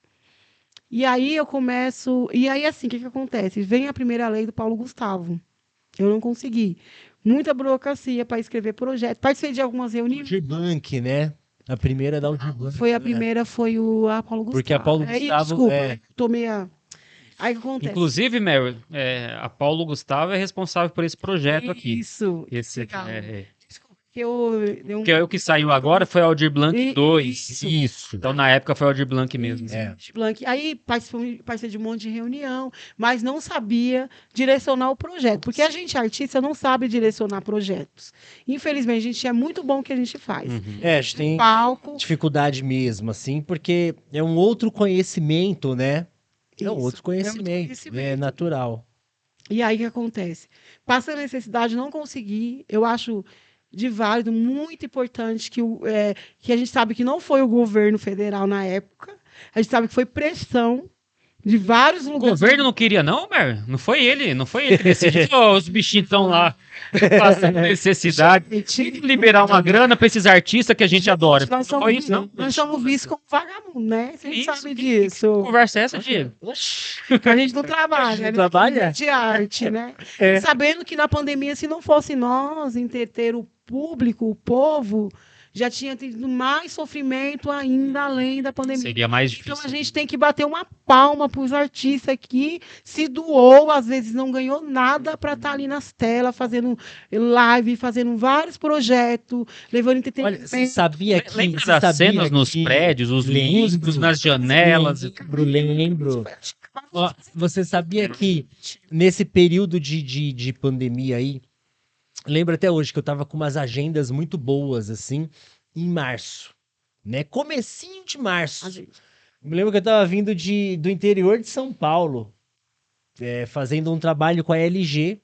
E aí eu começo... E aí, assim, o que que acontece? Vem a primeira lei do Paulo Gustavo. Eu não consegui. Muita burocracia para escrever projeto. Participei de algumas reuniões. Aldir Blanc, né? A primeira da Aldir Blanc. Foi a primeira, foi a Paulo Gustavo. Porque a Paulo Aí, Gustavo... desculpa, é, tomei a... Aí o que acontece? Inclusive, Mary, a Paulo Gustavo é responsável por esse projeto aqui. Isso. Esse aqui. Legal. É. Desculpa, que eu dei um... Que é o que saiu agora foi Aldir Blanc 2. isso. Então, na época, foi Aldir Blanc mesmo. É. Blanc. Aí participei de um monte de reunião, mas não sabia direcionar o projeto. Porque a gente, artista, não sabe direcionar projetos. Infelizmente, a gente é muito bom o que a gente faz. Uhum. É, a gente tem Palco. dificuldade mesmo, assim, porque é um outro conhecimento, né? É um Isso, outro conhecimento, é natural. E aí o que acontece? Passa a necessidade, não consegui. Eu acho de válido, muito importante, que a gente sabe que não foi o governo federal na época, a gente sabe que foi pressão de vários O lugares. governo não queria, não, Mary? Não foi ele que decidiu. Ô, os bichinhos estão lá passando necessidade. Tem que liberar uma grana para esses artistas que a gente adora. Nós Não foi isso, não? nós somos vistos como vagabundo, né? Você Isso, sabe que disso. conversa é essa, Diego? A gente não trabalha, Não trabalha? de arte, né? É. Sabendo que na pandemia, se não fosse nós entreter o público, o povo, já tinha tido mais sofrimento ainda além da pandemia. Seria mais difícil. Então a gente tem que bater uma palma para os artistas que se doou, às vezes não ganhou nada para estar ali nas telas, fazendo live, fazendo vários projetos, levando entretenimento. Olha, você sabia que... Lembra você das sabia cenas nos que- prédios, os Lembro. músicos nas janelas? Lembro. Ó, você sabia que nesse período de pandemia aí, lembro até hoje que eu tava com umas agendas muito boas, assim, em março, né? Comecinho de março. Me lembro que eu tava vindo do interior de São Paulo, fazendo um trabalho com a LG.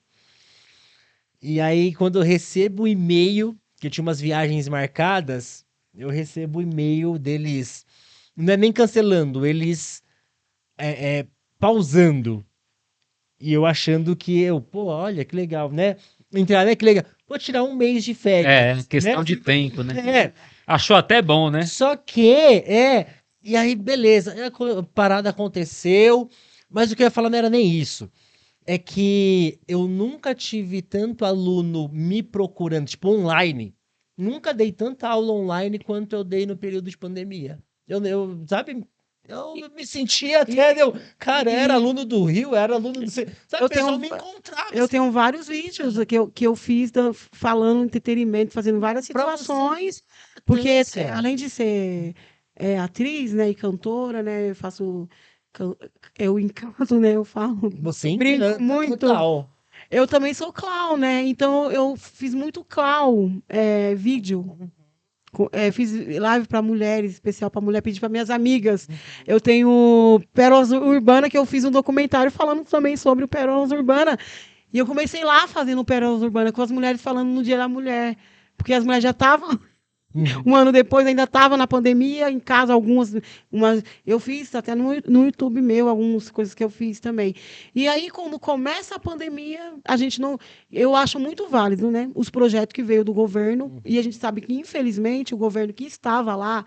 E aí, quando eu recebo o e-mail, que eu tinha umas viagens marcadas, eu recebo o e-mail deles, não é nem cancelando, eles pausando. E eu achando que olha que legal, né? Entrar, né? Que legal. Vou tirar um mês de férias. Questão né? de tempo, né? É, Achou até bom, né? só que, e aí, beleza, a parada aconteceu, mas o que eu ia falar não era nem isso. É que eu nunca tive tanto aluno me procurando, tipo, online. Nunca dei tanta aula online quanto eu dei no período de pandemia. Sabe, eu me sentia até, cara, era aluno do Rio, era aluno do... Sabe, Eu o pessoal tenho- me encontrava. Eu tenho vários vídeos que eu fiz falando entretenimento, fazendo várias Pra você. situações, porque Delícia. além de ser atriz, né, e cantora, né, eu faço eu encanto, né, eu falo. Você Brinco encanta muito. total. Eu também sou clown, né? Então eu fiz muito clown, vídeo. Fiz live para mulheres, especial para mulher, pedi para minhas amigas. Eu tenho Pérolas Urbana, que eu fiz um documentário falando também sobre o Pérolas Urbana. E eu comecei lá fazendo o Pérolas Urbana, com as mulheres falando no Dia da Mulher. Porque as mulheres já estavam Um ano depois ainda estava na pandemia, em casa eu fiz até no YouTube meu, algumas coisas que eu fiz também. E aí, quando começa a pandemia, eu acho muito válido, né? Os projetos que veio do governo, e a gente sabe que, infelizmente, o governo que estava lá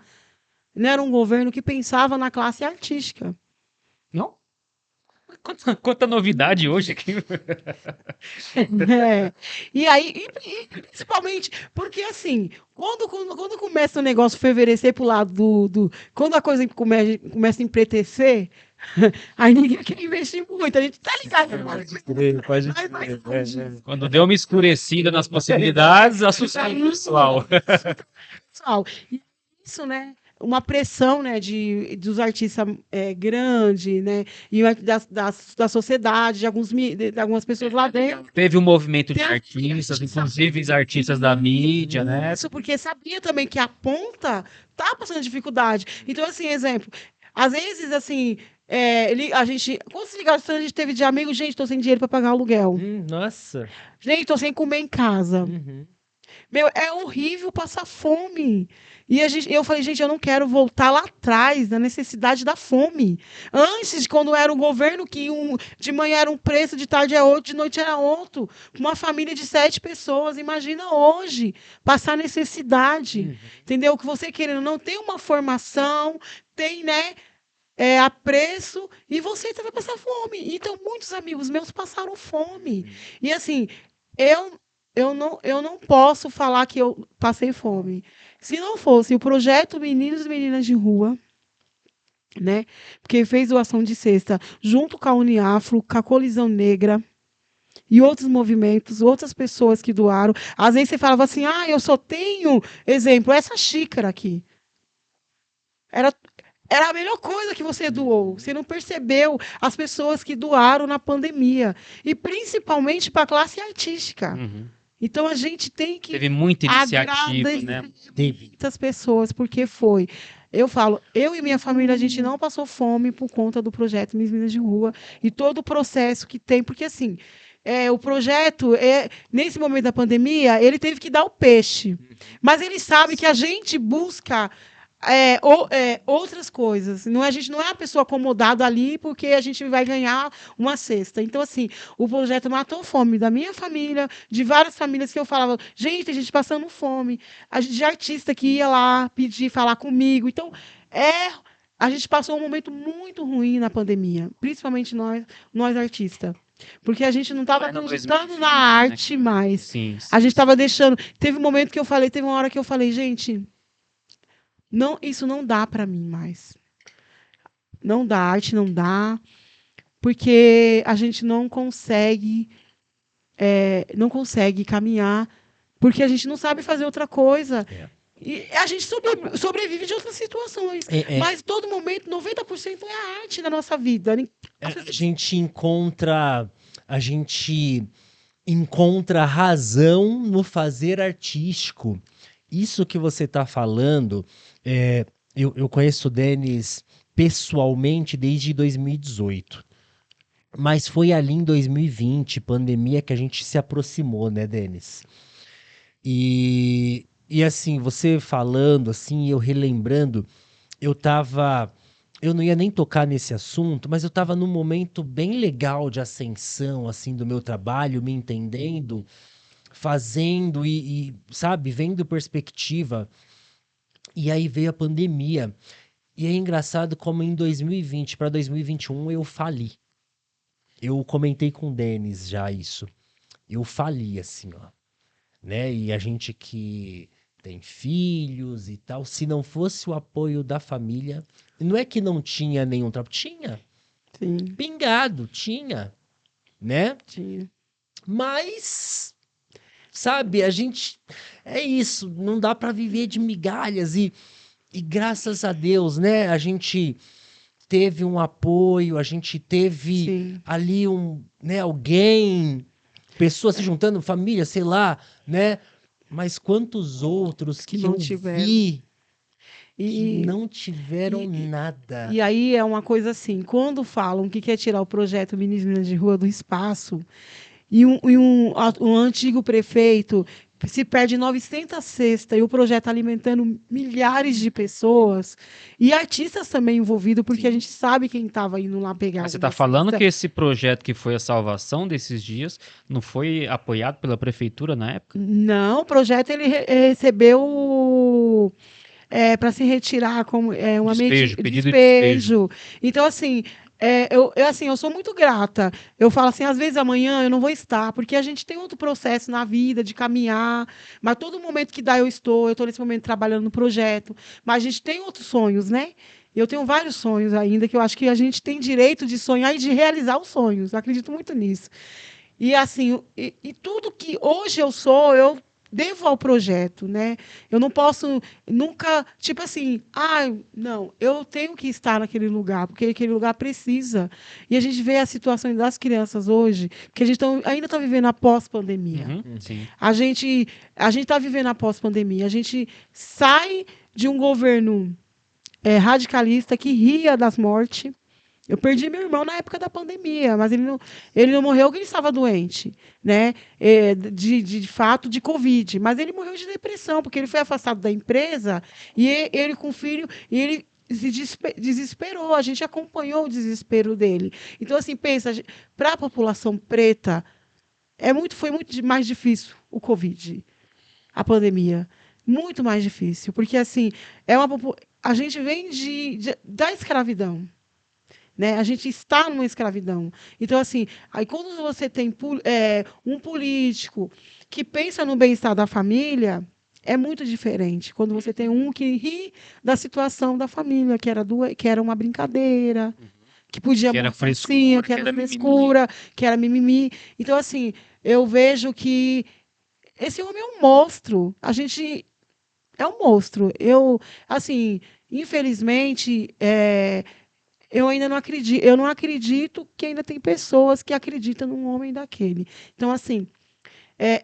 não era um governo que pensava na classe artística. Não? Quanta novidade hoje aqui. É. E aí, principalmente, porque assim, quando começa o negócio ferverecer pro lado quando a coisa começa a empretecer, aí ninguém quer investir muito, a gente tá ligado. Pode Quando deu uma escurecida nas possibilidades, assustou o pessoal. Pessoal, e isso, né? Uma pressão, né, dos artistas grande, né, e da sociedade, de algumas pessoas lá dentro. Teve um movimento de artistas, inclusive os artistas da mídia, né? Isso porque sabia também que a ponta tá passando dificuldade. Então, assim, exemplo, às vezes, assim, quantos ligações a gente teve de amigo? Gente, tô sem dinheiro para pagar aluguel. Nossa. Gente, tô sem comer em casa. Meu, é horrível passar fome. E eu falei, gente, eu não quero voltar lá atrás, na necessidade da fome. Antes, quando era um governo que de manhã era um preço, de tarde é outro, de noite era outro. Uma família de 7 pessoas. Imagina hoje, passar necessidade. Entendeu? Que você querendo não tem uma formação, tem, né? Apreço, e você vai passar fome. Então, muitos amigos meus passaram fome. E assim, eu não posso falar que eu passei fome. Se não fosse o projeto Meninos e Meninas de Rua, né? Porque fez doação de cesta junto com a Uniafro, com a Colisão Negra e outros movimentos, outras pessoas que doaram. Às vezes você falava assim, eu só tenho, exemplo, essa xícara aqui. Era a melhor coisa que você doou. Você não percebeu as pessoas que doaram na pandemia. E principalmente para a classe artística. Então a gente tem que Teve muita iniciativa, né? muitas pessoas, porque foi. Eu falo, eu e minha família, a gente não passou fome por conta do projeto Meninas de Rua e todo o processo que tem, porque assim, o projeto, nesse momento da pandemia, ele teve que dar o peixe. Mas ele sabe que a gente busca outras coisas. A gente não é a pessoa acomodada ali porque a gente vai ganhar uma cesta. Então, assim, o projeto matou fome da minha família, de várias famílias que eu falava, gente, a gente passando fome. De artista que ia lá pedir, falar comigo. Então, a gente passou um momento muito ruim na pandemia, principalmente nós artistas. Porque a gente não estava acreditando na arte mais. Sim. A gente estava deixando. Teve um momento que eu falei, teve uma hora que eu falei, gente. Não, isso não dá para mim mais. Não dá, arte não dá, porque a gente não consegue caminhar, porque a gente não sabe fazer outra coisa. E a gente sobrevive de outras situações. Mas todo momento, 90% é a arte na nossa vida. A gente encontra razão no fazer artístico. Isso que você está falando, eu conheço o Denis pessoalmente desde 2018. Mas foi ali em 2020, pandemia, que a gente se aproximou, né, Denis? E assim, você falando, assim, eu relembrando, eu não ia nem tocar nesse assunto, mas eu estava num momento bem legal de ascensão, assim, do meu trabalho, me entendendo, fazendo sabe, vendo perspectiva. E aí veio a pandemia. E é engraçado como em 2020 para 2021 eu fali. Eu comentei com o Denis já isso. Eu fali, assim, ó. Né? E a gente que tem filhos e tal, se não fosse o apoio da família, não é que não tinha nenhum trabalho, tinha. Sim. Pingado, tinha, né? Tinha. Mas, sabe, a gente, é isso, não dá para viver de migalhas e graças a Deus, né, a gente teve um apoio, a gente teve Sim. ali alguém, pessoas se juntando, família, sei lá, né? Mas quantos outros que não eu tiveram. vi que E não tiveram nada. E aí é uma coisa assim, quando falam que quer tirar o projeto Meninas de Rua do espaço, e um antigo prefeito se perde 900 cestas e o projeto alimentando milhares de pessoas e artistas também envolvidos, porque a gente sabe quem estava indo lá pegar. Mas você está alguma falando cesta. que esse projeto que foi a salvação desses dias não foi apoiado pela prefeitura na época? Não, o projeto ele recebeu para se retirar como uma Despejo, pedido de despejo. Então, assim, eu sou muito grata. Eu falo assim, às vezes amanhã eu não vou estar, porque a gente tem outro processo na vida de caminhar, mas todo momento que dá eu estou nesse momento trabalhando no projeto, mas a gente tem outros sonhos, né? Eu tenho vários sonhos ainda, que eu acho que a gente tem direito de sonhar e de realizar os sonhos. Eu acredito muito nisso. E assim, e tudo que hoje eu sou, eu devo ao projeto, né? Eu não posso nunca, tipo assim, não, eu tenho que estar naquele lugar, porque aquele lugar precisa. E a gente vê a situação das crianças hoje, que a gente ainda está vivendo a pós-pandemia. Sim. A gente está vivendo a pós-pandemia. A gente sai de um governo radicalista que ria das mortes. Eu perdi meu irmão na época da pandemia, mas ele não morreu porque ele estava doente, né? De fato, de Covid. Mas ele morreu de depressão, porque ele foi afastado da empresa e ele com o filho, e ele se desesperou. A gente acompanhou o desespero dele. Então, assim, pensa, para a população preta, foi muito mais difícil o Covid, a pandemia. Muito mais difícil, porque assim, a gente vem da escravidão. Né? A gente está numa escravidão. Então, assim, aí quando você tem um político que pensa no bem-estar da família, é muito diferente. Quando você tem um que ri da situação da família, que era uma brincadeira, que podia Que era mostrar assim, que era frescura, que era mimimi. Então, assim, eu vejo que esse homem é um monstro. A gente é um monstro. Assim, infelizmente, eu ainda não acredito que ainda tem pessoas que acreditam num homem daquele. Então, assim,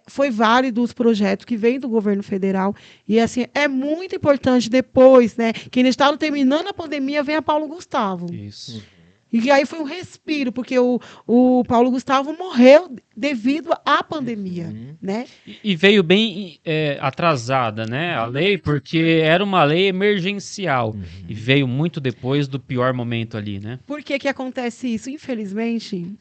foi válido os projetos que vêm do governo federal. E, assim, é muito importante depois, né? Que ainda estava terminando a pandemia, vem a Paulo Gustavo. Isso. E aí foi um respiro, porque o Paulo Gustavo morreu devido à pandemia, né? E veio bem atrasada, né, a lei, porque era uma lei emergencial e veio muito depois do pior momento ali, né? Por que acontece isso? Infelizmente,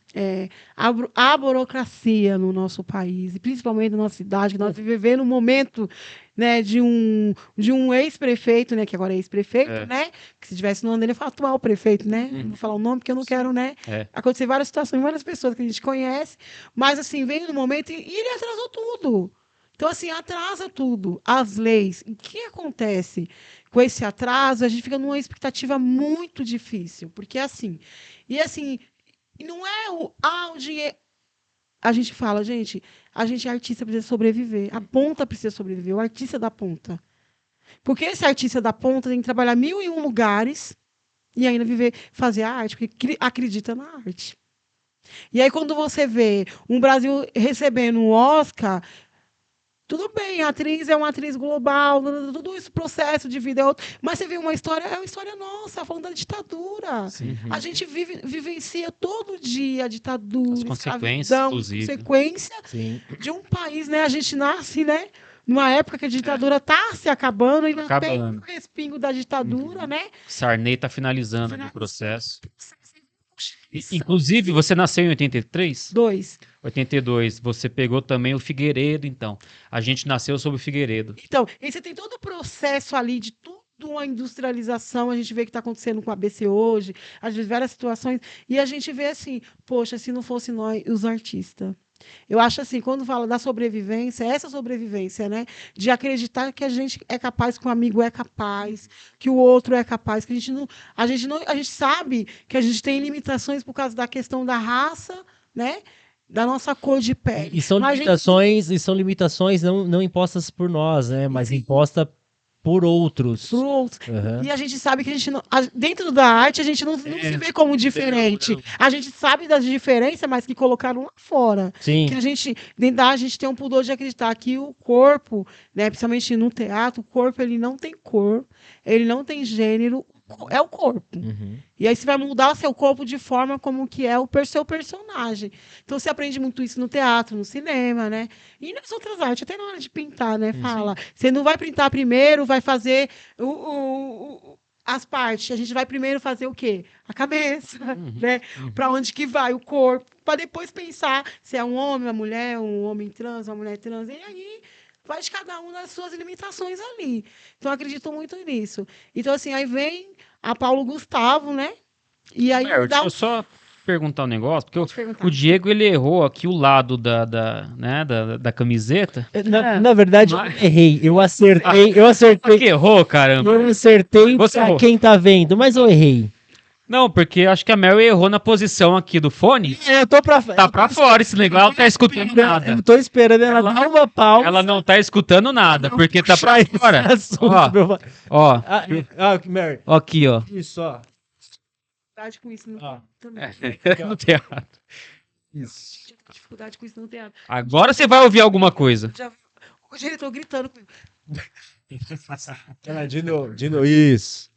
a burocracia no nosso país, e principalmente na nossa cidade, que nós vivemos um momento, né, de um ex-prefeito, né, que agora é ex-prefeito, né, que se tivesse no nome dele, eu falo atual prefeito, né, não vou falar o nome porque eu não quero, né, acontecer várias situações, várias pessoas que a gente conhece, mas assim, veio no momento e ele atrasou tudo. Então, assim, atrasa tudo, as leis. E o que acontece com esse atraso? A gente fica numa expectativa muito difícil, porque assim, não é o dinheiro. A gente fala, a gente artista precisa sobreviver, a ponta precisa sobreviver, o artista da ponta. Porque esse artista da ponta tem que trabalhar 1001 lugares e ainda fazer a arte, porque acredita na arte. E aí, quando você vê um Brasil recebendo um Oscar, tudo bem, a atriz é uma atriz global, tudo isso, processo de vida é outro, mas você vê uma história nossa, falando da ditadura. Sim. A gente vivencia todo dia a ditadura, As consequências, escravidão, inclusive. consequência de um país, né? A gente nasce, né? Numa época que a ditadura está se acabando, ainda tem um respingo da ditadura, né? Sarney está finalizando o processo. Inclusive, você nasceu em 83? 82. Você pegou também o Figueiredo, então. A gente nasceu sob o Figueiredo. Então, e você tem todo o processo ali de tudo, uma industrialização, a gente vê que está acontecendo com a ABC hoje, às vezes várias situações, e a gente vê assim, poxa, se não fosse nós, os artistas. Eu acho assim, quando fala da sobrevivência, essa sobrevivência, né? De acreditar que a gente é capaz, que um amigo é capaz, que o outro é capaz, que a gente sabe que a gente tem limitações por causa da questão da raça, né? Da nossa cor de pele. E são limitações não impostas por nós, né? Mas impostas por outros. E a gente sabe que a gente não, dentro da arte a gente não se vê como diferente. A gente sabe das diferenças, mas que colocaram lá fora. Sim. Que dentro da arte, a gente tem um pudor de acreditar que o corpo, né, principalmente no teatro, o corpo ele não tem cor, ele não tem gênero, o é o corpo. Uhum. E aí você vai mudar seu corpo de forma como que é o seu personagem. Então você aprende muito isso no teatro, no cinema, né? E nas outras artes, até na hora de pintar, né? Fala. Você não vai pintar primeiro, vai fazer as partes. A gente vai primeiro fazer o quê? A cabeça, né? Para onde que vai o corpo, para depois pensar se é um homem, uma mulher, um homem trans, uma mulher trans. E aí vai de cada um nas suas limitações ali. Então, eu acredito muito nisso. Então, assim, aí vem a Paulo Gustavo, né? E aí Deixa dá eu só perguntar um negócio, porque Pode perguntar. o Diego, ele errou aqui o lado da camiseta. Na verdade, eu Mas- errei. Eu acertei. Por que errou, caramba? Eu acertei Você pra errou. quem tá vendo, mas eu errei. Não, porque acho que a Mary errou na posição aqui do fone. Eu tô pra Tá pra fora esse negócio, ela não tá escutando nada. Eu tô esperando ela dar uma pausa. Ela não tá escutando nada, porque tá pra fora. Assunto, Ó, meu... ó, Mary. ó aqui, ó. Isso, ó. dificuldade com isso no Ah. também. No teatro. Isso. Eu tô com dificuldade com isso no teatro. Agora você vai ouvir alguma coisa. Já... O diretor gritando comigo. De novo. Isso.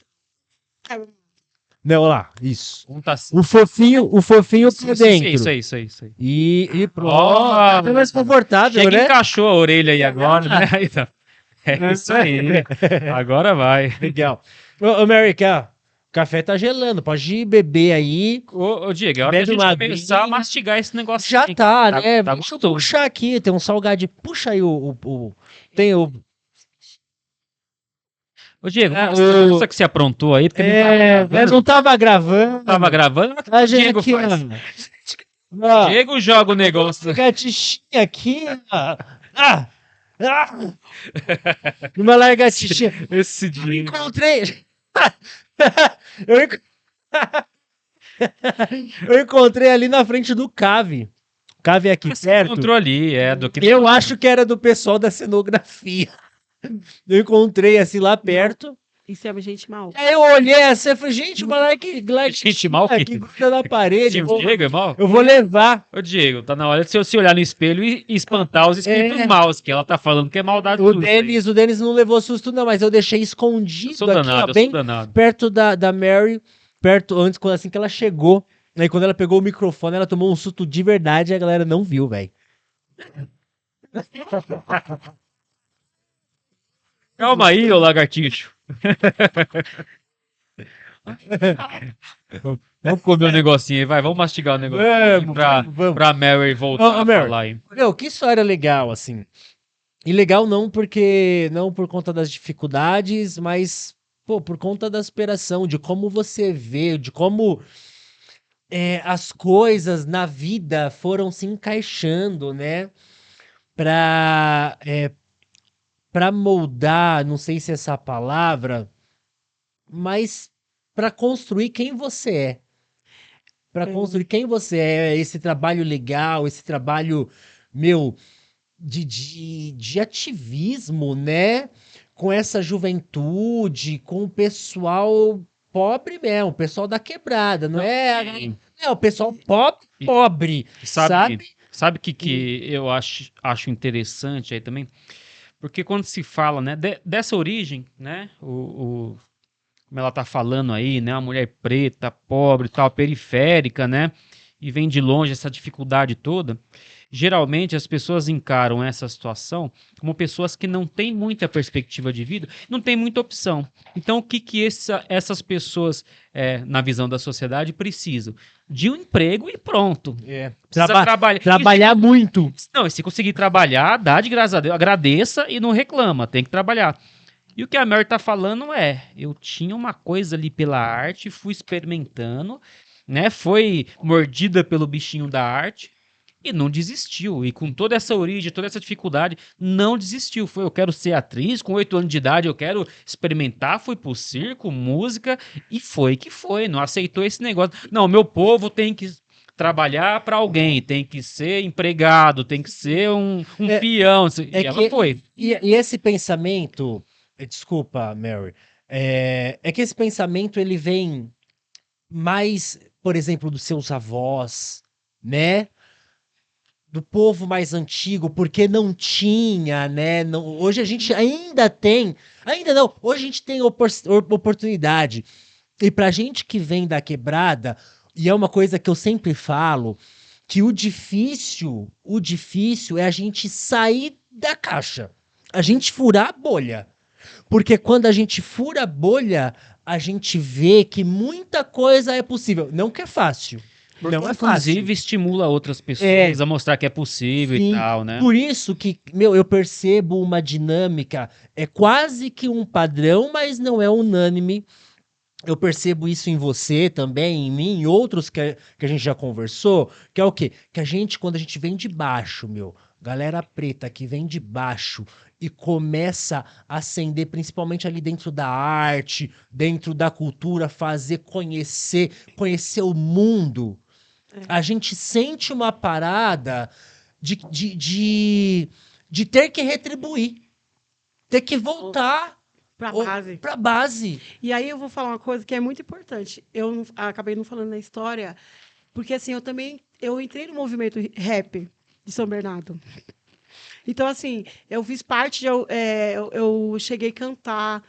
Não, olha lá. Isso. Um tá assim. O fofinho por dentro. Isso aí. E pronto. Ó, É mais confortável, Chega e né? encaixou a orelha aí agora, né? Aí tá. É isso aí. Agora vai. Legal. Ô, Mary, ó, o café tá gelando. Pode beber aí. Ô, Diego, é hora Bebe da uma gente começar a aguinha. mastigar esse negócio. Já aí. tá, né? Tá Deixa eu gostoso. puxar aqui. Tem um salgadinho. Puxa aí tem o... Ô, Diego, Ah, mostra que você aprontou aí, porque Eu não tava gravando. tava gravando. A gente Diego aqui, faz. ó. Diego joga o negócio. Lagartixinha aqui, ó. Uma lagartixinha. Esse Eu Diego. encontrei. eu, enco- eu encontrei ali na frente do Cave. Cave aqui Você perto. encontrou ali, do que. Eu acho que era do pessoal da cenografia. Eu encontrei assim lá perto. Isso é gente mal. Aí eu olhei assim e falei, gente, uma Gente mal que- aqui gruda na parede. Sim, o Diego é mal? Eu vou levar. Ô, Diego, tá na hora de você se olhar no espelho e espantar os espíritos É. maus, que ela tá falando que é maldade O tudo isso aí. Denis não levou susto, não, mas eu deixei Eu escondido sou aqui, danado, ó, eu bem sou danado. perto da Mary, perto antes, assim que ela chegou. Aí quando ela pegou o microfone, ela tomou um susto de verdade e a galera não viu, velho. Calma aí, ô lagartixo. Vamos comer um negocinho aí, vai, vamos mastigar o negocinho aí Vamos. pra Mary voltar Ô, a Mary. falar aí. Meu, que história legal, assim. E legal não por conta das dificuldades, mas, pô, por conta da superação, de como você vê, de como as coisas na vida foram se encaixando, né? Pra moldar, não sei se é essa a palavra, mas pra construir quem você é. Pra construir quem você é, esse trabalho legal, esse trabalho, meu, de ativismo, né? Com essa juventude, com o pessoal pobre mesmo, o pessoal da quebrada, não é? É o pessoal pobre, sabe? Sabe o que eu acho interessante aí também? Porque quando se fala, né, dessa origem, né, como ela tá falando aí, né, uma mulher preta, pobre, tal, periférica, né, e vem de longe essa dificuldade toda, geralmente as pessoas encaram essa situação como pessoas que não têm muita perspectiva de vida, não têm muita opção. Então, o que essas pessoas, na visão da sociedade, precisam? De um emprego e pronto. Precisa trabalhar. Trabalhar muito. Não, e se conseguir trabalhar, dá de graças a Deus, agradeça e não reclama, tem que trabalhar. E o que a Mary tá falando eu tinha uma coisa ali pela arte, fui experimentando, né? Foi mordida pelo bichinho da arte e não desistiu. E com toda essa origem, toda essa dificuldade, não desistiu. Eu quero ser atriz, com 8 anos de idade eu quero experimentar, fui pro circo, música, e foi que foi, não aceitou esse negócio. Não, meu povo tem que trabalhar para alguém, tem que ser empregado, tem que ser um peão. E ela foi. E esse pensamento, desculpa, Mary, é que esse pensamento ele vem mais, por exemplo, dos seus avós, né? Do povo mais antigo, porque não tinha, né? Hoje a gente ainda não, hoje a gente tem oportunidade E pra gente que vem da quebrada, e é uma coisa que eu sempre falo, que o difícil é a gente sair da caixa. A gente furar a bolha. Porque quando a gente fura a bolha, a gente vê que muita coisa é possível. Não que é fácil. Porque, Não é fácil. inclusive, estimula outras pessoas a mostrar que é possível e Sim, tal, né? por isso que, eu percebo uma dinâmica, é quase que um padrão, mas não é unânime. Eu percebo isso em você também, em mim, em outros que a gente já conversou, que é o quê? Que a gente, quando a gente vem de baixo, galera preta que vem de baixo e começa a ascender, principalmente ali dentro da arte, dentro da cultura, conhecer o mundo, a gente sente uma parada de ter que retribuir, ter que voltar Pra base. pra base. E aí eu vou falar uma coisa que é muito importante. Eu acabei não falando na história, porque assim, eu entrei no movimento rap de São Bernardo. Então, assim, eu fiz parte, eu cheguei a cantar,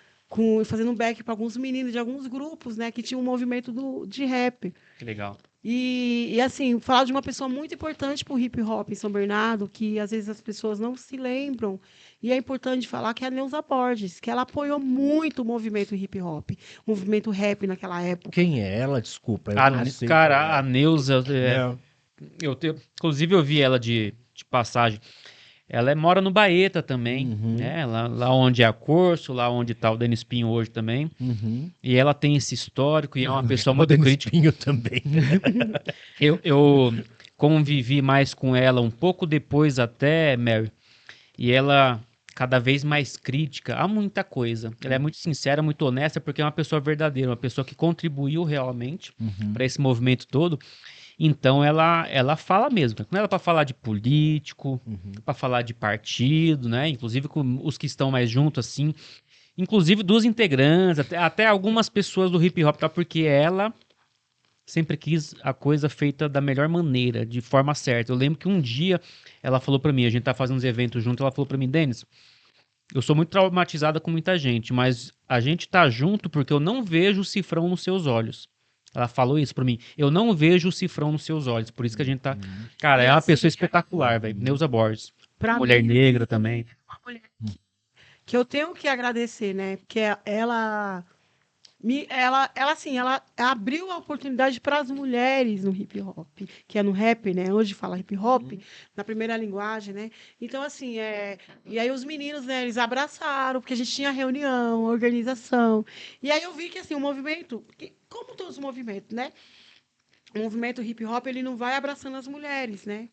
fazendo um back para alguns meninos de alguns grupos, né, que tinham um movimento de rap. Que legal. E assim, falar de uma pessoa muito importante para o hip hop em São Bernardo, que às vezes as pessoas não se lembram, e é importante falar que é a Neuza Borges, que ela apoiou muito o movimento hip hop, o movimento rap naquela época. Quem é ela? Desculpa. Eu não sei quem Cara, é. a Neuza, É. inclusive eu vi ela de passagem. Ela mora no Baeta também, Uhum. né? Lá onde é a Corso, lá onde tá o Denis Pinho hoje também. Uhum. E ela tem esse histórico e é uma pessoa muito Denis crítica. Pinho também. Eu convivi mais com ela um pouco depois até, Mary, e ela cada vez mais crítica a muita coisa. Ela é muito sincera, muito honesta, porque é uma pessoa verdadeira, uma pessoa que contribuiu realmente para esse movimento todo. Então ela fala mesmo. Não era para falar de político, para falar de partido, né? Inclusive com os que estão mais juntos assim, inclusive dos integrantes, até algumas pessoas do hip hop, tá? Porque ela sempre quis a coisa feita da melhor maneira, de forma certa. Eu lembro que um dia ela falou pra mim, a gente tá fazendo uns eventos junto, ela falou pra mim, Denis, eu sou muito traumatizada com muita gente, mas a gente tá junto porque eu não vejo o cifrão nos seus olhos. Ela falou isso pra mim. Eu não vejo o cifrão nos seus olhos, por isso que a gente tá... Cara, é uma pessoa espetacular, velho. Neuza Borges. Pra Mulher mim, negra também. uma mulher que eu tenho que agradecer, né? Porque ela assim, ela abriu a oportunidade para as mulheres no hip hop, que é no rap, né? Hoje fala hip hop, na primeira linguagem, né? Então, assim, e aí os meninos, né, eles abraçaram, porque a gente tinha reunião, organização. E aí eu vi que, assim, o movimento, como todos os movimentos, né? O movimento hip hop, ele não vai abraçando as mulheres, né?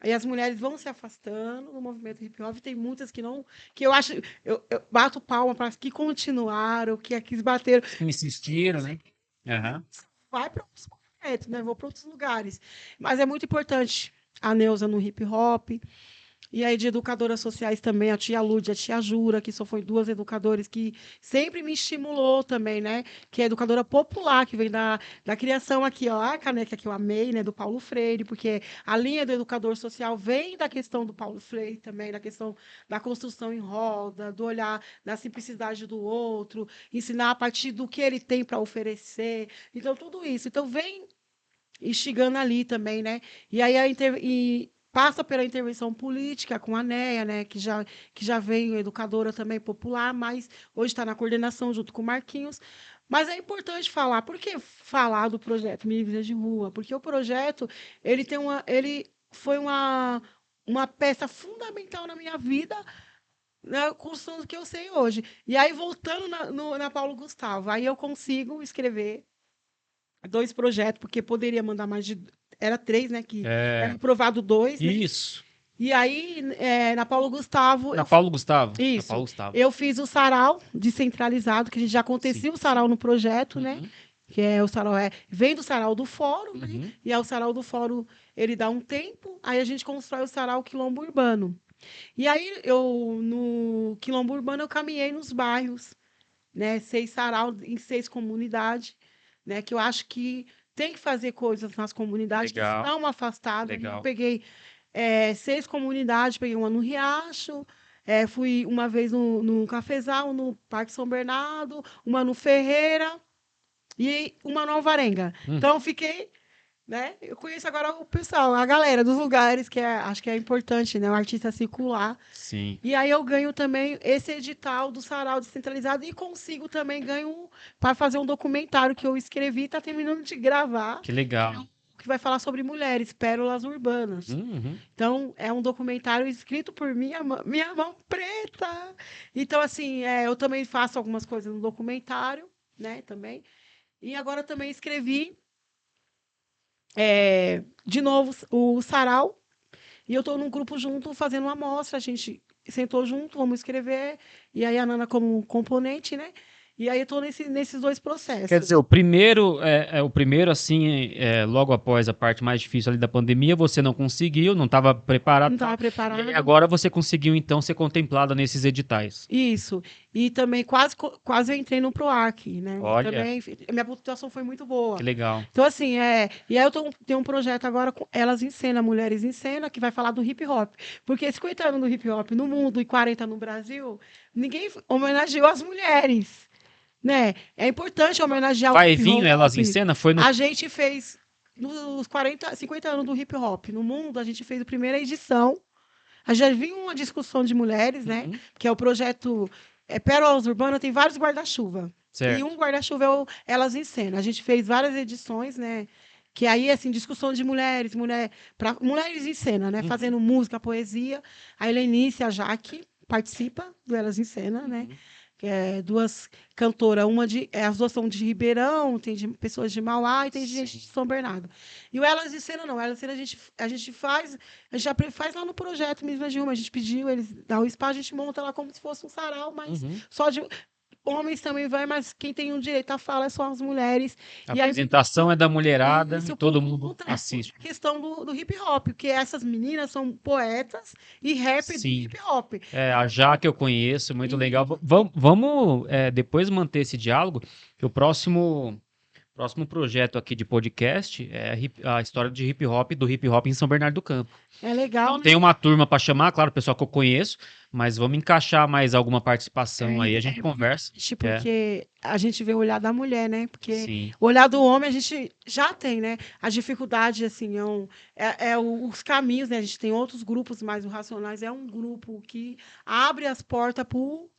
Aí as mulheres vão se afastando do movimento hip hop. Tem muitas que não. Que eu acho. Eu bato palma para as que continuaram, que quis bater. Que insistiram, né? Aham. Vai para outros movimentos, né? Vou para outros lugares. Mas é muito importante a Neuza no hip hop. E aí, de educadoras sociais também, a tia Lúdia e a tia Jura, que só foi duas educadoras que sempre me estimulou também, né? Que é educadora popular, que vem da criação aqui, ó, a caneca que eu amei, né? Do Paulo Freire, porque a linha do educador social vem da questão do Paulo Freire também, da questão da construção em roda, do olhar da simplicidade do outro, ensinar a partir do que ele tem para oferecer. Então, tudo isso. Então, vem instigando ali também, né? E aí passa pela intervenção política com a NEA, né, que já veio educadora também popular, mas hoje está na coordenação junto com o Marquinhos. Mas é importante falar. Por que falar do projeto Minha Vida de Rua? Porque o projeto ele foi uma peça fundamental na minha vida, na construção do que eu sei hoje. E aí, voltando na Paulo Gustavo, aí eu consigo escrever 2 projetos, porque poderia mandar mais de... Era 3, né? Que era aprovado 2, né? Isso. E aí, na Paulo Gustavo... Na Paulo Gustavo? Isso. Na Paulo Gustavo. Eu fiz o sarau descentralizado, que a gente já acontecia o sarau no projeto, né? Que é o sarau, vem do sarau do fórum, né? E aí o sarau do fórum, ele dá um tempo, aí a gente constrói o sarau Quilombo Urbano. E aí, no Quilombo Urbano, eu caminhei nos bairros, né? 6 sarau em 6 comunidades, né? Que eu acho que tem que fazer coisas nas comunidades que estão afastadas. Eu peguei 6 comunidades, peguei uma no Riacho, fui uma vez no Cafezal, no Parque São Bernardo, uma no Ferreira, e o Manuel Varenga. Então, eu fiquei, né? Eu conheço agora o pessoal, a galera dos lugares, acho que é importante, né? O artista circular. Sim. E aí eu ganho também esse edital do Sarau Descentralizado e consigo também ganho para fazer um documentário que eu escrevi, tá terminando de gravar, Que legal. que vai falar sobre mulheres, pérolas urbanas. Uhum. Então, é um documentário escrito por minha mão preta. Então, assim, eu também faço algumas coisas no documentário, né, também. E agora também escrevi, de novo, o Sarau. E eu estou num grupo junto, fazendo uma amostra. A gente sentou junto, vamos escrever. E aí a Nana como componente, né? E aí eu estou nesses dois processos. Quer dizer, o primeiro, assim, logo após a parte mais difícil ali da pandemia, você não conseguiu, não estava preparado. Não estava preparada. E agora você conseguiu, então, ser contemplada nesses editais. Isso. E também quase eu entrei no PROAC, né? Olha. Também, minha pontuação foi muito boa. Que legal. Então, assim, e aí eu tenho um projeto agora com Elas em Cena, Mulheres em Cena, que vai falar do hip hop. Porque 50 anos do hip hop no mundo e 40 no Brasil, ninguém homenageou as mulheres, né? É importante homenagear o Vai hip vir hop. Elas em Cena? Foi no... A gente fez, nos 50 anos do hip hop no mundo, a gente fez a primeira edição. A gente já viu uma discussão de mulheres, né? Que é o projeto Pérolas Urbanas, tem vários guarda-chuva. Certo. E um guarda-chuva é o Elas em Cena. A gente fez várias edições, né? Que aí, assim, discussão de mulheres em cena, né? Fazendo música, poesia. A Helenice e a Jaque participa do Elas em Cena, né? Que é duas cantoras, as duas são de Ribeirão, tem de pessoas de Mauá e tem de gente de São Bernardo. E o Elas em Cena não, Elas em Cena a gente já faz lá no projeto mesmo de uma, a gente pediu, eles dão o espaço, a gente monta lá como se fosse um sarau, mas só de homens também vai, mas quem tem o direito à fala são as mulheres. A apresentação é da mulherada e todo mundo A assiste. questão do hip hop, porque essas meninas são poetas e rap do hip hop. A Jaque eu conheço, muito legal. Vamos depois manter esse diálogo, que o próximo projeto aqui de podcast é a história de hip hop, do hip hop em São Bernardo do Campo. É legal. Não tem uma turma para chamar, claro, o pessoal que eu conheço, mas vamos encaixar mais alguma participação aí, a gente conversa. Porque a gente vê o olhar da mulher, né? Porque Sim. o olhar do homem a gente já tem, né? A dificuldade, assim, os caminhos, né? A gente tem outros grupos, mas o Racionais é um grupo que abre as portas pro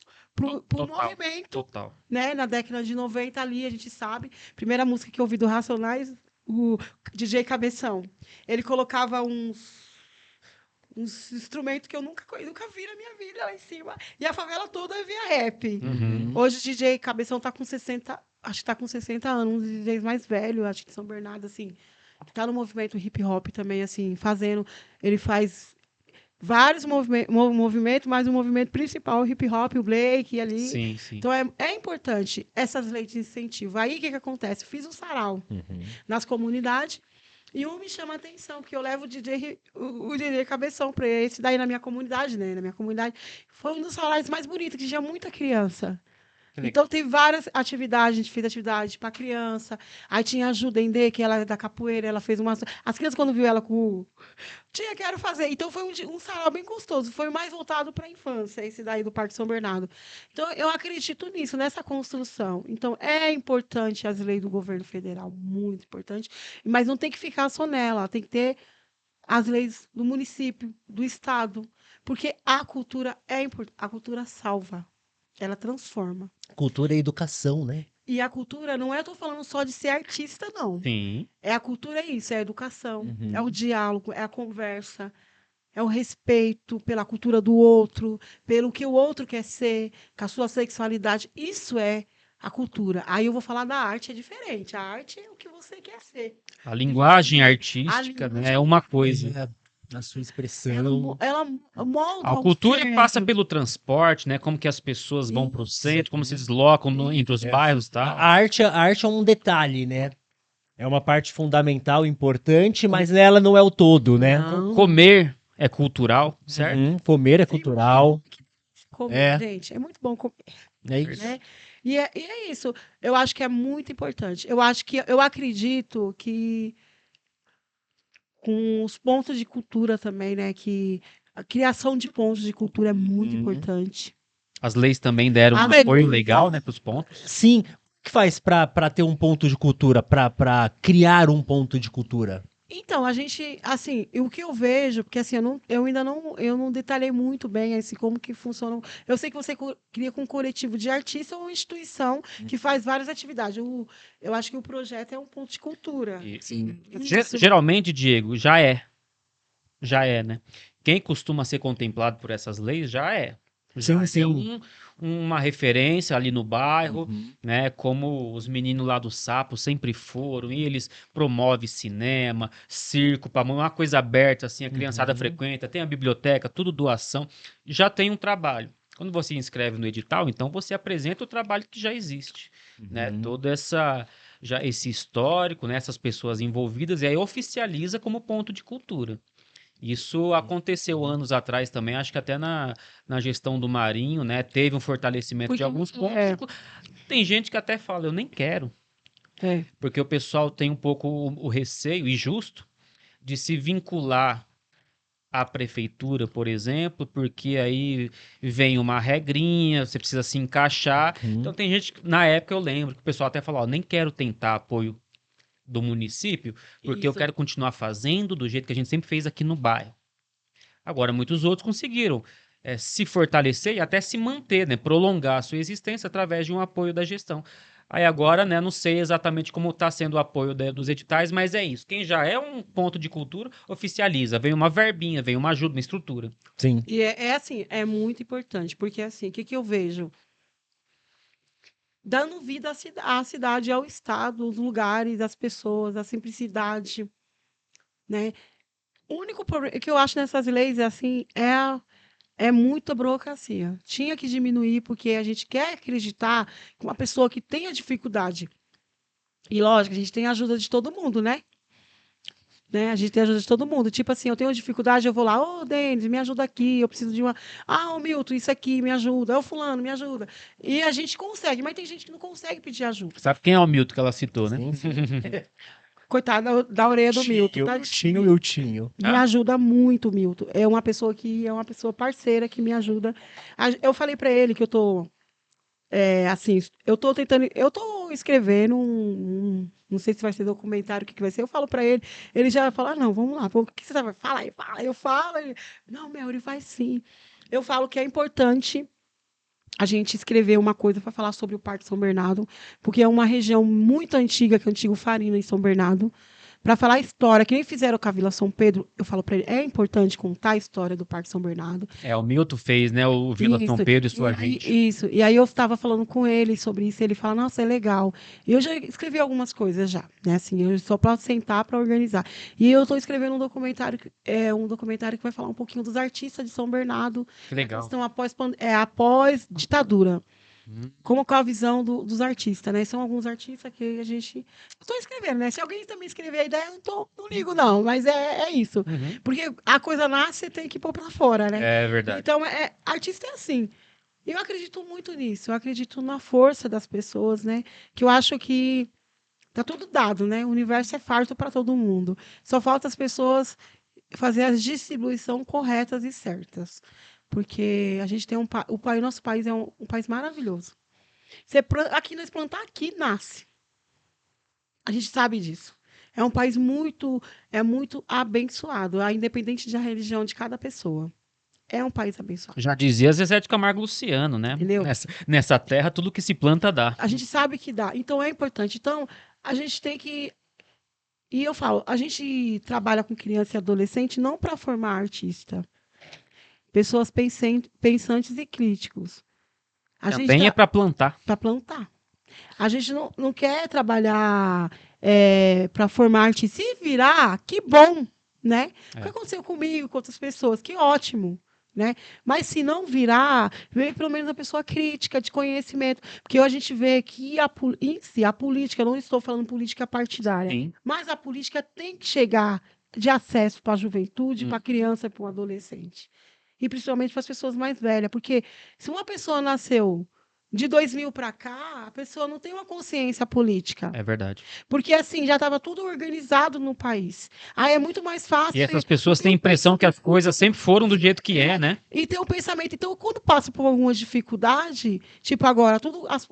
movimento. Total. Né? Na década de 90 ali, a gente sabe. Primeira música que eu ouvi do Racionais, o DJ Cabeção. Ele colocava uns instrumentos que eu nunca vi na minha vida lá em cima. E a favela toda via rap. Hoje o DJ Cabeção tá com 60, acho que tá com 60 anos, um dos DJs mais velhos, acho que de São Bernardo, assim. Tá no movimento hip hop também, assim, fazendo. Ele faz vários movimentos, mas o movimento principal, o hip hop, o Blake ali. Sim. Então é importante essas leis de incentivo. Aí o que acontece? Eu fiz um sarau nas comunidades. E um me chama a atenção, porque eu levo o DJ Cabeção para esse daí na minha comunidade, né? Na minha comunidade. Foi um dos salários mais bonitos, que tinha muita criança. Então, tem várias atividades, a gente fez atividade para criança. Aí tinha a Ju Dendê, que ela é da capoeira, ela fez umas... As crianças, quando viu ela com... Quero fazer. Então, foi um sarau bem gostoso. Foi mais voltado para a infância, esse daí do Parque São Bernardo. Então, eu acredito nisso, nessa construção. Então, é importante as leis do governo federal, muito importante. Mas não tem que ficar só nela, tem que ter as leis do município, do estado. Porque a cultura é importante. A cultura salva. Ela transforma. Cultura e educação, né? E a cultura não é, eu tô falando só de ser artista, não. Sim. A cultura é isso, é a educação, é o diálogo, é a conversa, é o respeito pela cultura do outro, pelo que o outro quer ser, com a sua sexualidade. Isso é a cultura. Aí eu vou falar da arte, é diferente. A arte é o que você quer ser. A linguagem artística, né, é uma coisa. Na sua expressão. Ela molda A cultura passa pelo transporte, né? Como que as pessoas vão para o centro, como se deslocam entre os bairros, tá? A arte é um detalhe, né? É uma parte fundamental, importante, mas ela não é o todo, né? Não. Comer é cultural, certo? Comer é cultural. Comer, gente, é muito bom comer. É isso. Né? E é isso. Eu acho que é muito importante. Eu acredito que com os pontos de cultura também, né? Que a criação de pontos de cultura é muito importante. As leis também deram um apoio legal, né, para os pontos. Sim, que faz pra ter um ponto de cultura, pra criar um ponto de cultura? Então, a gente, assim, o que eu vejo, porque assim, eu ainda não detalhei muito bem assim, como que funcionam. Eu sei que você cria com um coletivo de artistas ou uma instituição que faz várias atividades. Eu acho que o projeto é um ponto de cultura. Sim. Isso. Geralmente, Diego, já é, né? Quem costuma ser contemplado por essas leis já é. Já Sim, é sim. uma referência ali no bairro, Uhum. né? Como os meninos lá do Sapo sempre foram, e eles promovem cinema, circo, uma coisa aberta, assim, a criançada Uhum. frequenta, tem a biblioteca, tudo doação, já tem um trabalho. Quando você inscreve no edital, então você apresenta o trabalho que já existe, né? Uhum. Todo já esse histórico, né? Essas pessoas envolvidas, e aí oficializa como ponto de cultura. Isso aconteceu anos atrás também, acho que até na gestão do Marinho, né? Teve um fortalecimento de Porque alguns pontos. Tem gente que até fala, eu nem quero, é. porque o pessoal tem um pouco o receio, e justo, de se vincular à prefeitura, por exemplo, porque aí vem uma regrinha, você precisa se encaixar. Uhum. Então tem gente que, na época eu lembro, que o pessoal até falou, ó, nem quero tentar apoio do município, porque eu Isso. quero continuar fazendo do jeito que a gente sempre fez aqui no bairro. Agora, muitos outros conseguiram se fortalecer e até se manter, né, prolongar a sua existência através de um apoio da gestão. Aí agora, né, não sei exatamente como está sendo o apoio dos editais, mas é isso. Quem já é um ponto de cultura, oficializa. Vem uma verbinha, vem uma ajuda, uma estrutura. Sim. E é assim, é muito importante, porque assim, o que que eu vejo? Dando vida à cidade, ao estado, os lugares, as pessoas, a simplicidade, né? O único problema que eu acho nessas leis é assim, é muita burocracia. Tinha que diminuir, porque a gente quer acreditar que uma pessoa que tenha dificuldade, e lógico, a gente tem a ajuda de todo mundo, né? A gente tem a ajuda de todo mundo. Tipo assim, eu tenho dificuldade, eu vou lá, ô, Denis, me ajuda aqui, eu preciso de uma. Ah, ô, Milton, isso aqui, me ajuda. Ô, fulano, me ajuda. E a gente consegue, mas tem gente que não consegue pedir ajuda. Sabe quem é o Milton que ela citou, né? Sim, sim. Coitada da orelha do Milton, tá? Miltinho. Me ajuda muito, Milton. É uma pessoa que é uma pessoa parceira que me ajuda. Eu falei para ele que eu tô assim, eu tô escrevendo não sei se vai ser documentário, o que que vai ser. Eu falo para ele já fala: "Ah, não, vamos lá. Pô, o que você vai falar aí? Fala". Eu falo, ele: "Não, Mel, ele vai sim". Eu falo que é importante a gente escrever uma coisa para falar sobre o Parque São Bernardo, porque é uma região muito antiga, que é o antigo Farina em São Bernardo. Para falar a história, que nem fizeram com a Vila São Pedro, eu falo para ele, é importante contar a história do Parque São Bernardo. O Milton fez, né? O Vila São Isso, Pedro e sua gente. isso. E aí eu estava falando com ele sobre isso, e ele fala, nossa, é legal. E eu já escrevi algumas coisas já, né? Assim, eu só para sentar para organizar. E eu estou escrevendo um documentário que vai falar um pouquinho dos artistas de São Bernardo, Que legal. estão após ditadura. Como com a visão dos artistas, né? São alguns artistas que a gente. Estou escrevendo, né? Se alguém também escrever a ideia, não ligo, não. Mas é isso. Uhum. Porque a coisa nasce, você tem que pôr para fora, né? É verdade. Então, artista é assim. Eu acredito muito nisso. Eu acredito na força das pessoas, né? Que eu acho que tá tudo dado, né? O universo é farto para todo mundo. Só falta as pessoas fazer as distribuição corretas e certas. Porque a gente tem o nosso país é um país maravilhoso. Aqui nós plantar, aqui nasce. A gente sabe disso. É um país muito abençoado, independente da religião de cada pessoa. É um país abençoado. Já dizia Zezé de Camargo e Luciano, né? Entendeu? Nessa terra, tudo que se planta dá. A gente sabe que dá. Então é importante. Então, a gente tem que. E eu falo, a gente trabalha com criança e adolescente não para formar artista. Pessoas pensantes e críticos. A gente Também é para plantar. para plantar. A gente não quer trabalhar para formar artista. Se virar, que bom, né? O que aconteceu comigo, com outras pessoas? Que ótimo. Né? Mas se não virar, vem pelo menos a pessoa crítica, de conhecimento. Porque a gente vê que em si, a política, não estou falando política partidária, Sim. mas a política tem que chegar de acesso para a juventude, para a criança e para o adolescente. E principalmente para as pessoas mais velhas. Porque se uma pessoa nasceu De 2000 para cá, a pessoa não tem uma consciência política. É verdade. Porque, assim, já estava tudo organizado no país. Aí é muito mais fácil. E essas pessoas têm a impressão que as coisas sempre foram do jeito que é, né? E tem um pensamento. Então, quando passa por alguma dificuldade, tipo agora,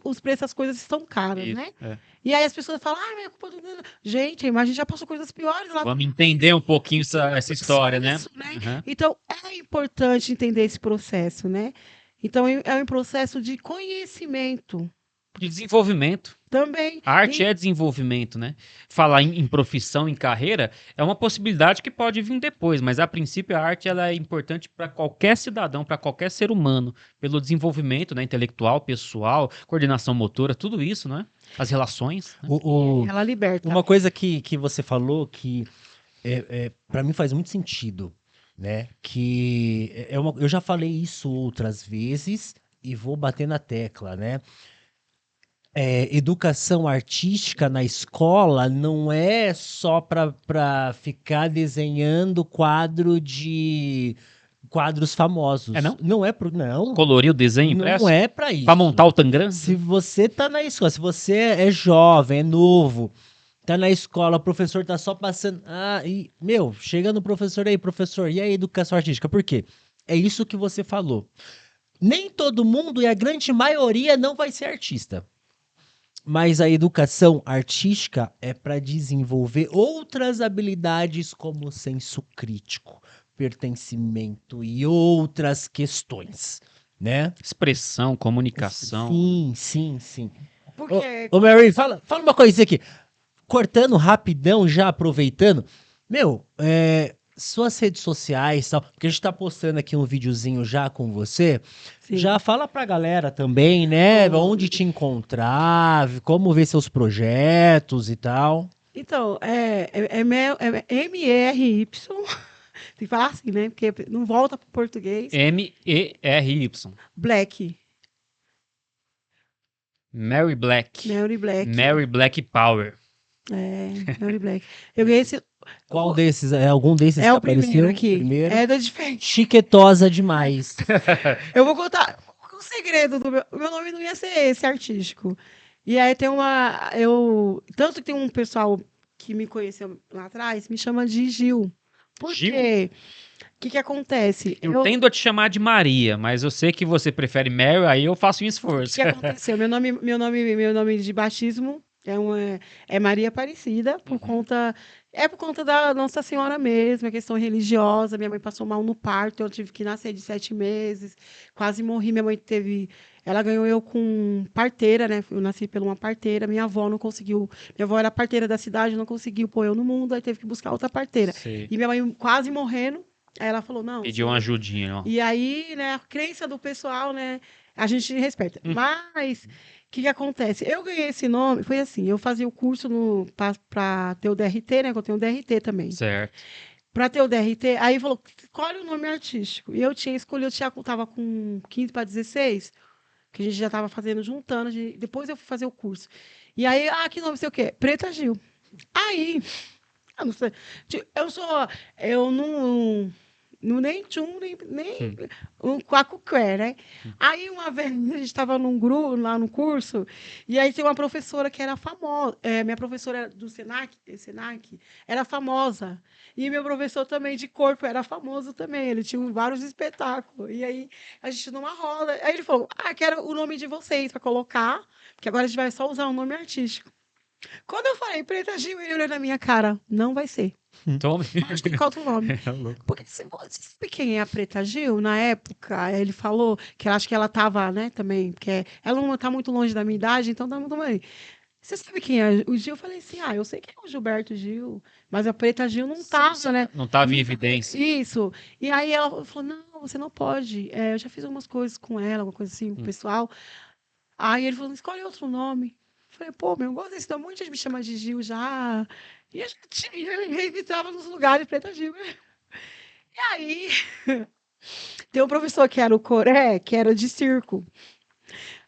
os preços das coisas estão caros, Isso, né? é. E aí as pessoas falam, ah, mas é culpa do... Gente, mas a gente já passou coisas piores lá. Vamos entender um pouquinho essa história, né? Isso, né? Uhum. Então, é importante entender esse processo, né? Então, é um processo de conhecimento De desenvolvimento. também. A arte E- é desenvolvimento, né? Falar em profissão, em carreira, é uma possibilidade que pode vir depois, mas a princípio a arte ela é importante para qualquer cidadão, para qualquer ser humano, pelo desenvolvimento, né, intelectual, pessoal, coordenação motora, tudo isso, né? As relações. Né? Ela liberta. Uma coisa que você falou que para mim faz muito sentido, né? Eu já falei isso outras vezes e vou bater na tecla, né? Educação artística na escola não é só para ficar desenhando quadros famosos. É não? Não, Colorir o desenho não impresso é para isso. para montar o Tangram. Se você tá na escola, se você é jovem, é novo, tá na escola, o professor tá só passando. Chega no professor aí, professor, e aí, educação artística? Por quê? É isso que você falou. Nem todo mundo e a grande maioria não vai ser artista. Mas a educação artística é para desenvolver outras habilidades como senso crítico, pertencimento e outras questões, né? Expressão, comunicação. Sim. Porque Ô Mary, fala uma coisa aqui. Cortando rapidão, já aproveitando. Suas redes sociais, tal, porque a gente tá postando aqui um videozinho já com você. sim. Já fala pra galera também, né? Ô. Onde te encontrar, como ver seus projetos e tal. Então, MERY. Tem que falar assim, né? Porque não volta para o português. MERY. Black. Mary Black. Mary Black. Mary Black Power. Mary Black. Eu ganhei esse. Qual desses? Algum desses É que o apareceu? primeiro aqui. Primeiro. É da diferente. Chiquetosa demais. Eu vou contar o segredo do meu nome não ia ser esse artístico. E aí tem tanto que tem um pessoal que me conheceu lá atrás, me chama de Gil. Por Gil? quê? O que acontece? Eu tendo a te chamar de Maria, mas eu sei que você prefere Mary, aí eu faço um O esforço. que aconteceu? Meu nome de batismo é Maria Aparecida, por conta da Nossa Senhora mesmo, a questão religiosa. Minha mãe passou mal no parto, eu tive que nascer de 7 meses, quase morri. Minha mãe ela ganhou eu com parteira, né? Eu nasci por uma parteira. Minha avó não conseguiu. Minha avó era parteira da cidade, não conseguiu pôr eu no mundo, aí teve que buscar outra parteira. Sei. E minha mãe quase morrendo. Aí ela falou, não. Pediu uma ajudinha, ó. E aí, né, a crença do pessoal, né, a gente respeita. Mas, o que acontece? Eu ganhei esse nome, foi assim, eu fazia o curso para ter o DRT, né, que eu tenho o DRT também. Certo. Para ter o DRT, aí falou, escolhe o nome artístico. E eu tinha escolhido, eu tava com 15 para 16, que a gente já estava fazendo, juntando, depois eu fui fazer o curso. E aí, que nome, sei o quê? Preta Gil. Aí, eu não sei, eu não nem tchum, nem um quacuqué, né? Aí, uma vez, a gente estava num grupo, lá no curso, e aí tem uma professora que era famosa, minha professora do Senac, era famosa, e meu professor também de corpo era famoso também, ele tinha vários espetáculos, e aí a gente numa roda, aí ele falou, quero o nome de vocês para colocar, porque agora a gente vai só usar um nome artístico. Quando eu falei Preta Gil, ele olhou na minha cara, não vai ser. Tome. Acho que falta o nome. É louco. Porque você sabe quem é a Preta Gil? Na época, ele falou que acho que ela estava, né, também, porque ela não está muito longe da minha idade, então tá muito bem. Você sabe quem é o Gil? Eu falei assim, eu sei quem é o Gilberto Gil, mas a Preta Gil não estava, né? Não estava em evidência. Isso. E aí ela falou, não, você não pode. Eu já fiz algumas coisas com ela, alguma coisa assim, com o pessoal. Aí ele falou, escolhe outro nome. Eu falei, pô, eu gosto desse nome, muita gente me chama de Gil já. E a gente revisava nos lugares Preta Gil. E aí, tem um professor que era o Coré, que era de circo.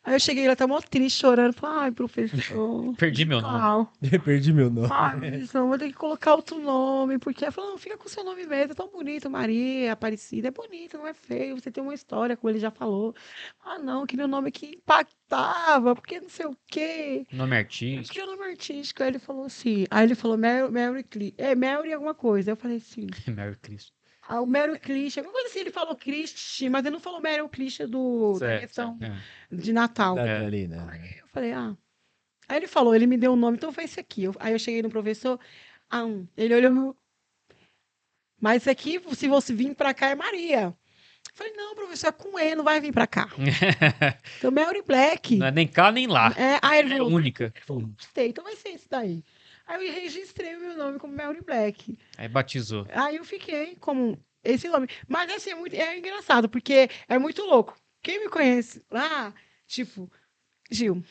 Aí eu cheguei lá, tá mó triste, chorando. Falei, ai, professor. Perdi meu nome. Calma. Perdi meu nome. Ai, professor, vou ter que colocar outro nome. Porque ela falou, não, fica com o seu nome mesmo. É tão bonito, Maria Aparecida. É bonito, não é feio. Você tem uma história, como ele já falou. Ah, não, queria um nome que impactava, porque não sei o quê. Nome artístico. Que é o nome artístico. Aí ele falou assim. Aí ele falou Mary alguma coisa. Eu falei assim. Merry Christmas. Ah, o Meryl Cliché, alguma coisa assim, ele falou Christie, mas ele não falou Meryl Cliché da Certo. questão É. de Natal. Ali, né? Aí eu falei, Aí ele falou, ele me deu o nome, então foi esse aqui. Aí eu cheguei no professor, ele olhou, mas esse aqui, se você vir pra cá, é Maria. Eu falei, não, professor, é com E, não vai vir pra cá. Então, Mary Black. Não é nem cá nem lá. Aí ele É falou, única. gostei, então vai ser esse daí. Aí eu registrei o meu nome como Mary Black. Aí batizou. Aí eu fiquei como esse nome. Mas assim, é engraçado, porque é muito louco. Quem me conhece lá, tipo, Gil,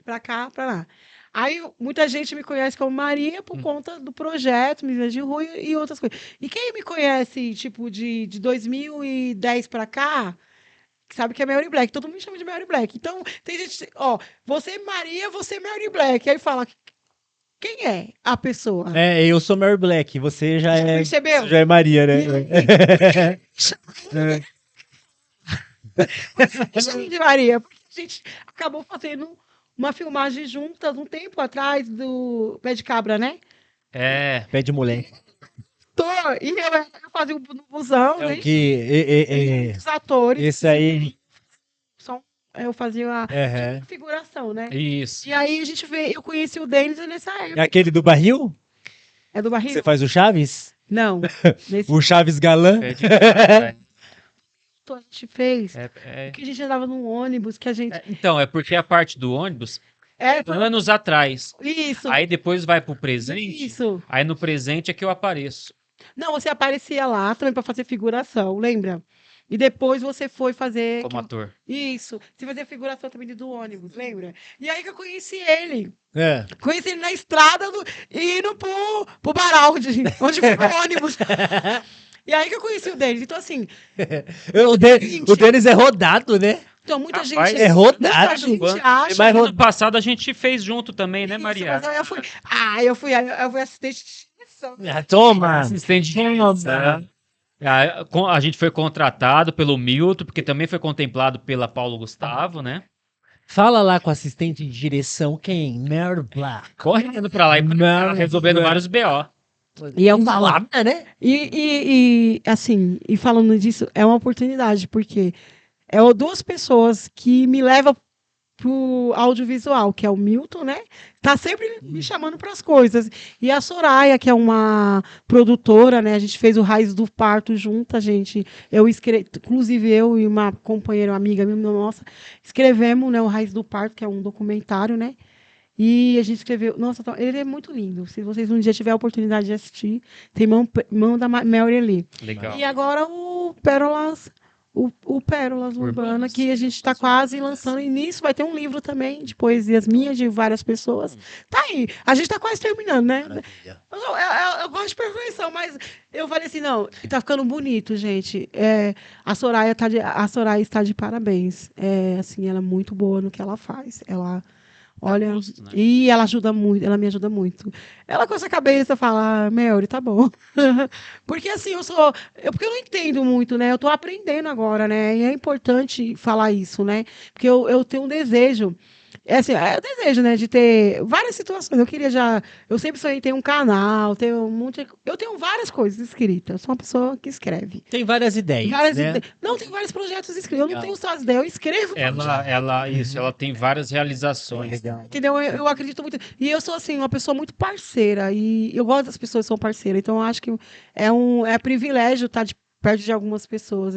pra cá, pra lá. Aí muita gente me conhece como Maria por conta do projeto, Meninas de Rua e outras coisas. E quem me conhece, tipo, de 2010 pra cá, sabe que é Mary Black. Todo mundo me chama de Mary Black. Então, tem gente, você Maria, você Mary Black. Aí fala, quem é a pessoa? Eu sou Mary Black, você já é. Percebeu? Você já é Maria, né? De Maria, porque a gente acabou fazendo uma filmagem juntas um tempo atrás do Pé de Cabra, né? É. Pé de mulher. E eu fazia no busão, né? Os atores. Esse aí. Eu fazia a Uhum. figuração, né? Isso. E aí eu conheci o Denis nessa É época. aquele do barril? É do Barril? Você faz o Chaves? Não. Nesse O Chaves galã? Pé de cabra, a gente fez. é. Que a gente andava num ônibus, que a gente. Então, é porque a parte do ônibus, Foi anos atrás. isso. Aí depois vai pro presente. Isso. Aí no presente é que eu apareço. Não, você aparecia lá também para fazer figuração, lembra? E depois você foi fazer. Como ator. Isso. Você fazia figuração também do ônibus, lembra? E aí que eu conheci ele. É. Conheci ele na estrada indo pro Baraldi, onde foi o ônibus. E aí que eu conheci o Denis. Então, assim. O Denis é rodado, né? Então, muita Rapaz, gente. é rodado. Muita gente acha. Mas Ano passado a gente fez junto também, né, Isso, Maria? mas eu fui assistente de direção. Toma! Assistente de direção. A gente foi contratado pelo Milton, porque também foi contemplado pela Paulo Gustavo, né? Fala lá com o assistente de direção, quem? Mary Black. Correndo pra lá e pra cá, resolvendo vários BO. E é um Palavra, né? assim, e falando disso, é uma oportunidade, porque duas pessoas que me levam pro audiovisual, que é o Milton, né? Tá sempre me chamando para as coisas. E a Soraya, que é uma produtora, né? A gente fez o Raiz do Parto junto, gente. Inclusive eu e uma companheira, uma amiga minha, nossa, escrevemos, né, o Raiz do Parto, que é um documentário, né? E a gente escreveu. Nossa, ele é muito lindo. Se vocês um dia tiverem a oportunidade de assistir, tem mão da Mary ali. Legal. E agora o Pérolas. O Pérolas Urbana, que a gente está quase lançando. E nisso vai ter um livro também de poesias minhas, de várias pessoas. Tá aí. A gente está quase terminando, né? Eu gosto de perfeição, mas eu falei assim, não, tá ficando bonito, gente. A Soraya está de parabéns. Assim, ela é muito boa no que ela faz. Ela... Olha, gosto, né? e ela ajuda muito, ela me ajuda muito. Ela com essa cabeça fala, Mary, tá bom. Porque assim, porque eu não entendo muito, né? Eu tô aprendendo agora, né? E é importante falar isso, né? Porque eu tenho um desejo. Assim, é o desejo, né, de ter várias situações. Eu sempre sonhei em ter um canal, eu tenho várias coisas escritas. Eu sou uma pessoa que escreve. Tem várias ideias, né? Não, tem vários projetos escritos. Eu não tenho só as ideias, eu escrevo. Ela tem várias realizações. Entendeu? Eu acredito muito. E eu sou, assim, uma pessoa muito parceira. E eu gosto das pessoas que são parceiras. Então, eu acho que é privilégio estar perto de algumas pessoas,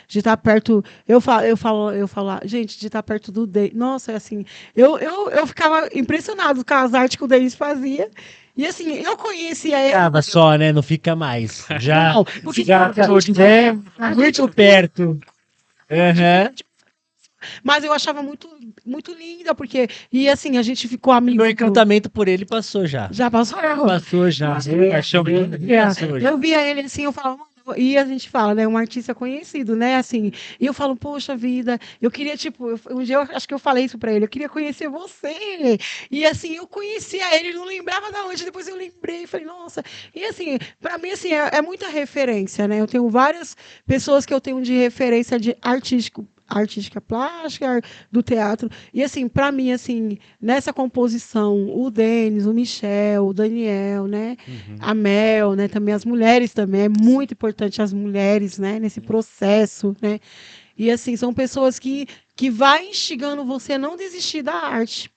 de estar perto. Eu falo, gente, de estar perto do Denis. Nossa, é assim, eu ficava impressionado com as artes que o Denis fazia. E assim, eu conhecia ele. Ficava só, né? Não fica mais. Já Não, muito perto. Uhum. Mas eu achava muito, muito linda, porque. E assim, a gente ficou amigo. Meu encantamento por ele passou já. Já passou? Passou já. Eu via ele assim, eu falava, mano, E a gente fala, né? Um artista conhecido, né? Assim, e eu falo, poxa vida, eu queria, tipo, um dia eu acho que eu falei isso pra ele, eu queria conhecer você. E assim, eu conhecia ele, não lembrava da onde, depois eu lembrei, falei, nossa. E assim, pra mim, assim, é muita referência, né? Eu tenho várias pessoas que eu tenho de referência de artística plástica, do teatro. E assim, para mim, assim, nessa composição, o Denis, o Michel, o Daniel, né? A Mel, né? Também as mulheres também. É muito importante as mulheres, né? Nesse processo, né? E assim, são pessoas que vai instigando você a não desistir da arte.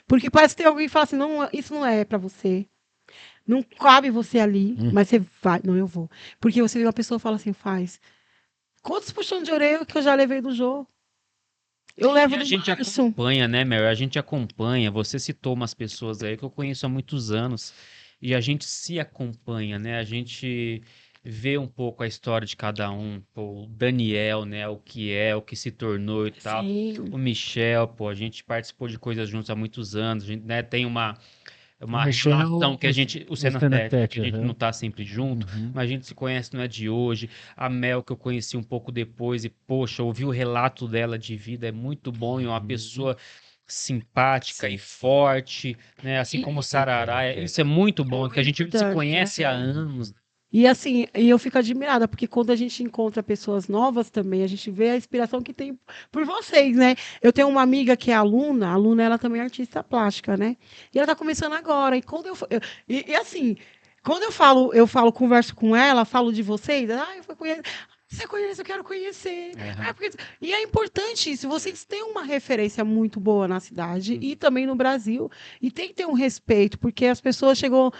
Porque parece que tem alguém que fala assim, não, isso não é para você. Não cabe você ali, mas você vai. Não, eu vou. Porque você vê uma pessoa e fala assim, faz. Quantos puxões de orelha que eu já levei do jogo? Eu levo E a do gente Márcio. acompanha, né, Mary? A gente acompanha. Você citou umas pessoas aí que eu conheço há muitos anos e a gente se acompanha, né? A gente vê um pouco a história de cada um. Pô, o Daniel, né? O que se tornou e tal. Sim. O Michel, pô, a gente participou de coisas juntos há muitos anos. A gente, né, tem uma Michel, relação que a gente, o Senatete, que a gente aham. não tá sempre junto, mas a gente se conhece, não é de hoje. A Mel, que eu conheci um pouco depois, e poxa, ouvir o relato dela de vida é muito bom, e uma pessoa simpática e forte, né? Assim como o Sarará, isso é muito bom, que a gente se Importante, conhece há anos. E assim, e eu fico admirada, porque quando a gente encontra pessoas novas também, a gente vê a inspiração que tem por vocês, né? Eu tenho uma amiga que é aluna, a aluna ela também é artista plástica, né? E ela tá começando agora. E quando e assim, quando eu falo, converso com ela, falo de vocês, eu conheço. Você conhece, eu quero conhecer. E é importante isso. Vocês têm uma referência muito boa na cidade e também no Brasil. E tem que ter um respeito, porque as pessoas chegam.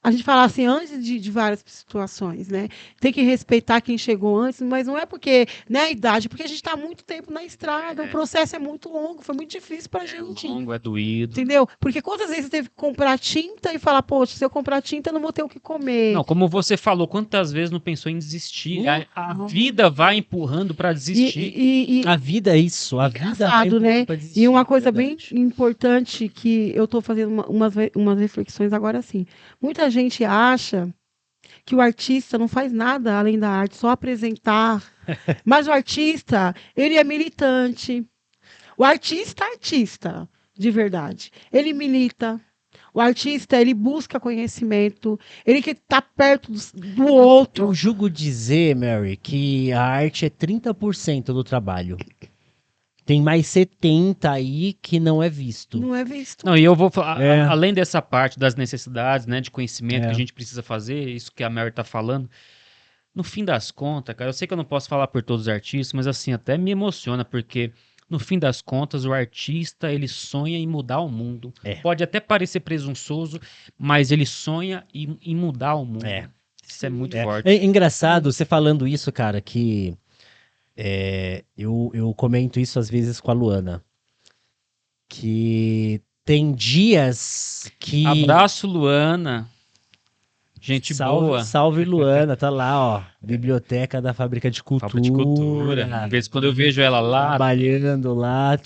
A gente fala assim, antes de várias situações, né? Tem que respeitar quem chegou antes, mas não é porque, né, a idade, porque a gente está há muito tempo na estrada, o processo é muito longo, foi muito difícil para a gente. Longo, é doído. Entendeu? Porque quantas vezes você teve que comprar tinta e falar, poxa, se eu comprar tinta, eu não vou ter o que comer. Não, como você falou, quantas vezes não pensou em desistir? A vida vai empurrando para desistir. A vida é isso, a vida Engraçado, vai né? pra desistir, E uma coisa bem verdade. importante que eu estou fazendo umas reflexões agora assim. Muita gente acha que o artista não faz nada além da arte, só apresentar. Mas o artista, ele é militante. O artista é artista, de verdade. Ele milita. O artista, ele busca conhecimento. Ele que está perto do outro. Eu julgo dizer, Mary, que a arte é 30% do trabalho. Tem mais 70% aí que não é visto. Não é visto. Não, e eu vou falar, É. além dessa parte das necessidades, né, de conhecimento É. que a gente precisa fazer, isso que a Mary tá falando, no fim das contas, cara, eu sei que eu não posso falar por todos os artistas, mas assim, até me emociona, porque no fim das contas, o artista, ele sonha em mudar o mundo. É. Pode até parecer presunçoso, mas ele sonha em mudar o mundo. É. Isso é muito É. forte. É engraçado você falando isso, cara, que eu comento isso às vezes com a Luana. Que tem dias que. Abraço, Luana. Gente salve, boa. Salve, Luana, tá lá, ó. Biblioteca da Fábrica de Cultura. Fábrica de Cultura. Às vezes, quando eu vejo ela lá, Trabalhando lá,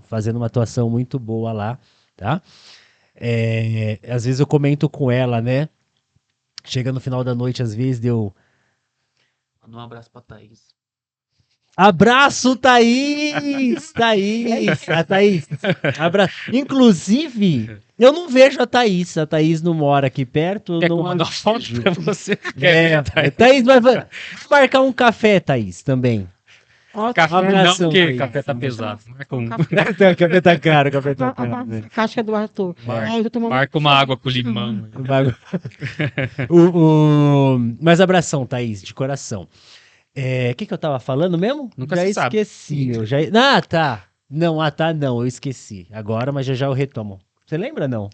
fazendo uma atuação muito boa lá, tá? Às vezes eu comento com ela, né? Chega no final da noite, às vezes deu. manda um abraço pra Thaís. Abraço, Thaís! Thaís! A Thaís. Inclusive, eu não vejo a Thaís. A Thaís não mora aqui perto. Quer que não eu mande uma foto vejo. pra você? Thaís, vai marcar um café, Thaís, também. Café Abração, não, porque Thaís. café tá pesado. Marca, Café tá caro, café tá caro. A caixa do Arthur. Eu tô tomando marca uma água com limão. Mas abração, Thaís, de coração. O que eu tava falando mesmo? Nunca já se sabe. esqueci. Tá. Não, não, eu esqueci. Agora, mas já eu retomo. Você lembra, não?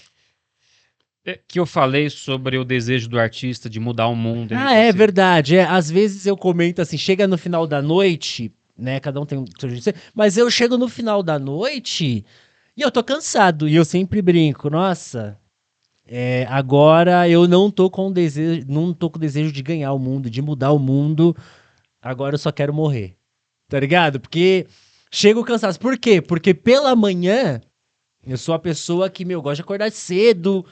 Que eu falei sobre o desejo do artista de mudar o mundo. É verdade. Às vezes eu comento assim, chega no final da noite, né? Cada um tem um seu jeito de ser, mas eu chego no final da noite e eu tô cansado. E eu sempre brinco, nossa, agora eu não tô com desejo de ganhar o mundo, de mudar o mundo. Agora eu só quero morrer. Tá ligado? Porque chego cansado. Por quê? Porque pela manhã eu sou a pessoa que, gosta de acordar cedo,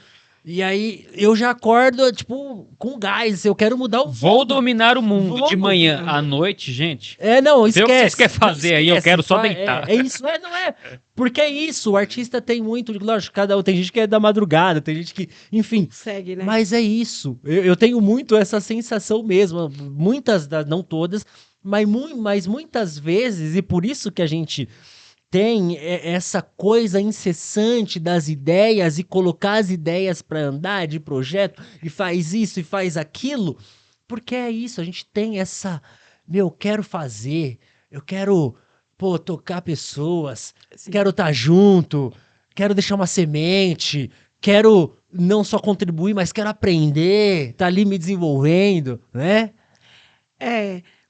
E aí eu já acordo, tipo, com gás. Eu quero mudar o Vou mundo. dominar o mundo Vou de manhã dominar. à noite, gente. Não, Vê o que esquece. vocês querem fazer aí, eu Esquece, quero só vai, deitar. É isso, não é? Porque é isso, o artista tem muito, lógico, cada um, tem gente que é da madrugada, tem gente que, enfim, Segue, né? mas é isso. Eu tenho muito essa sensação mesmo, não todas, mas muitas vezes, e por isso que a gente tem essa coisa incessante das ideias e colocar as ideias para andar de projeto e faz isso e faz aquilo, porque é isso, a gente tem essa, quero fazer, eu quero, tocar pessoas, Sim. quero estar junto, quero deixar uma semente, quero não só contribuir, mas quero aprender, tá ali me desenvolvendo, né?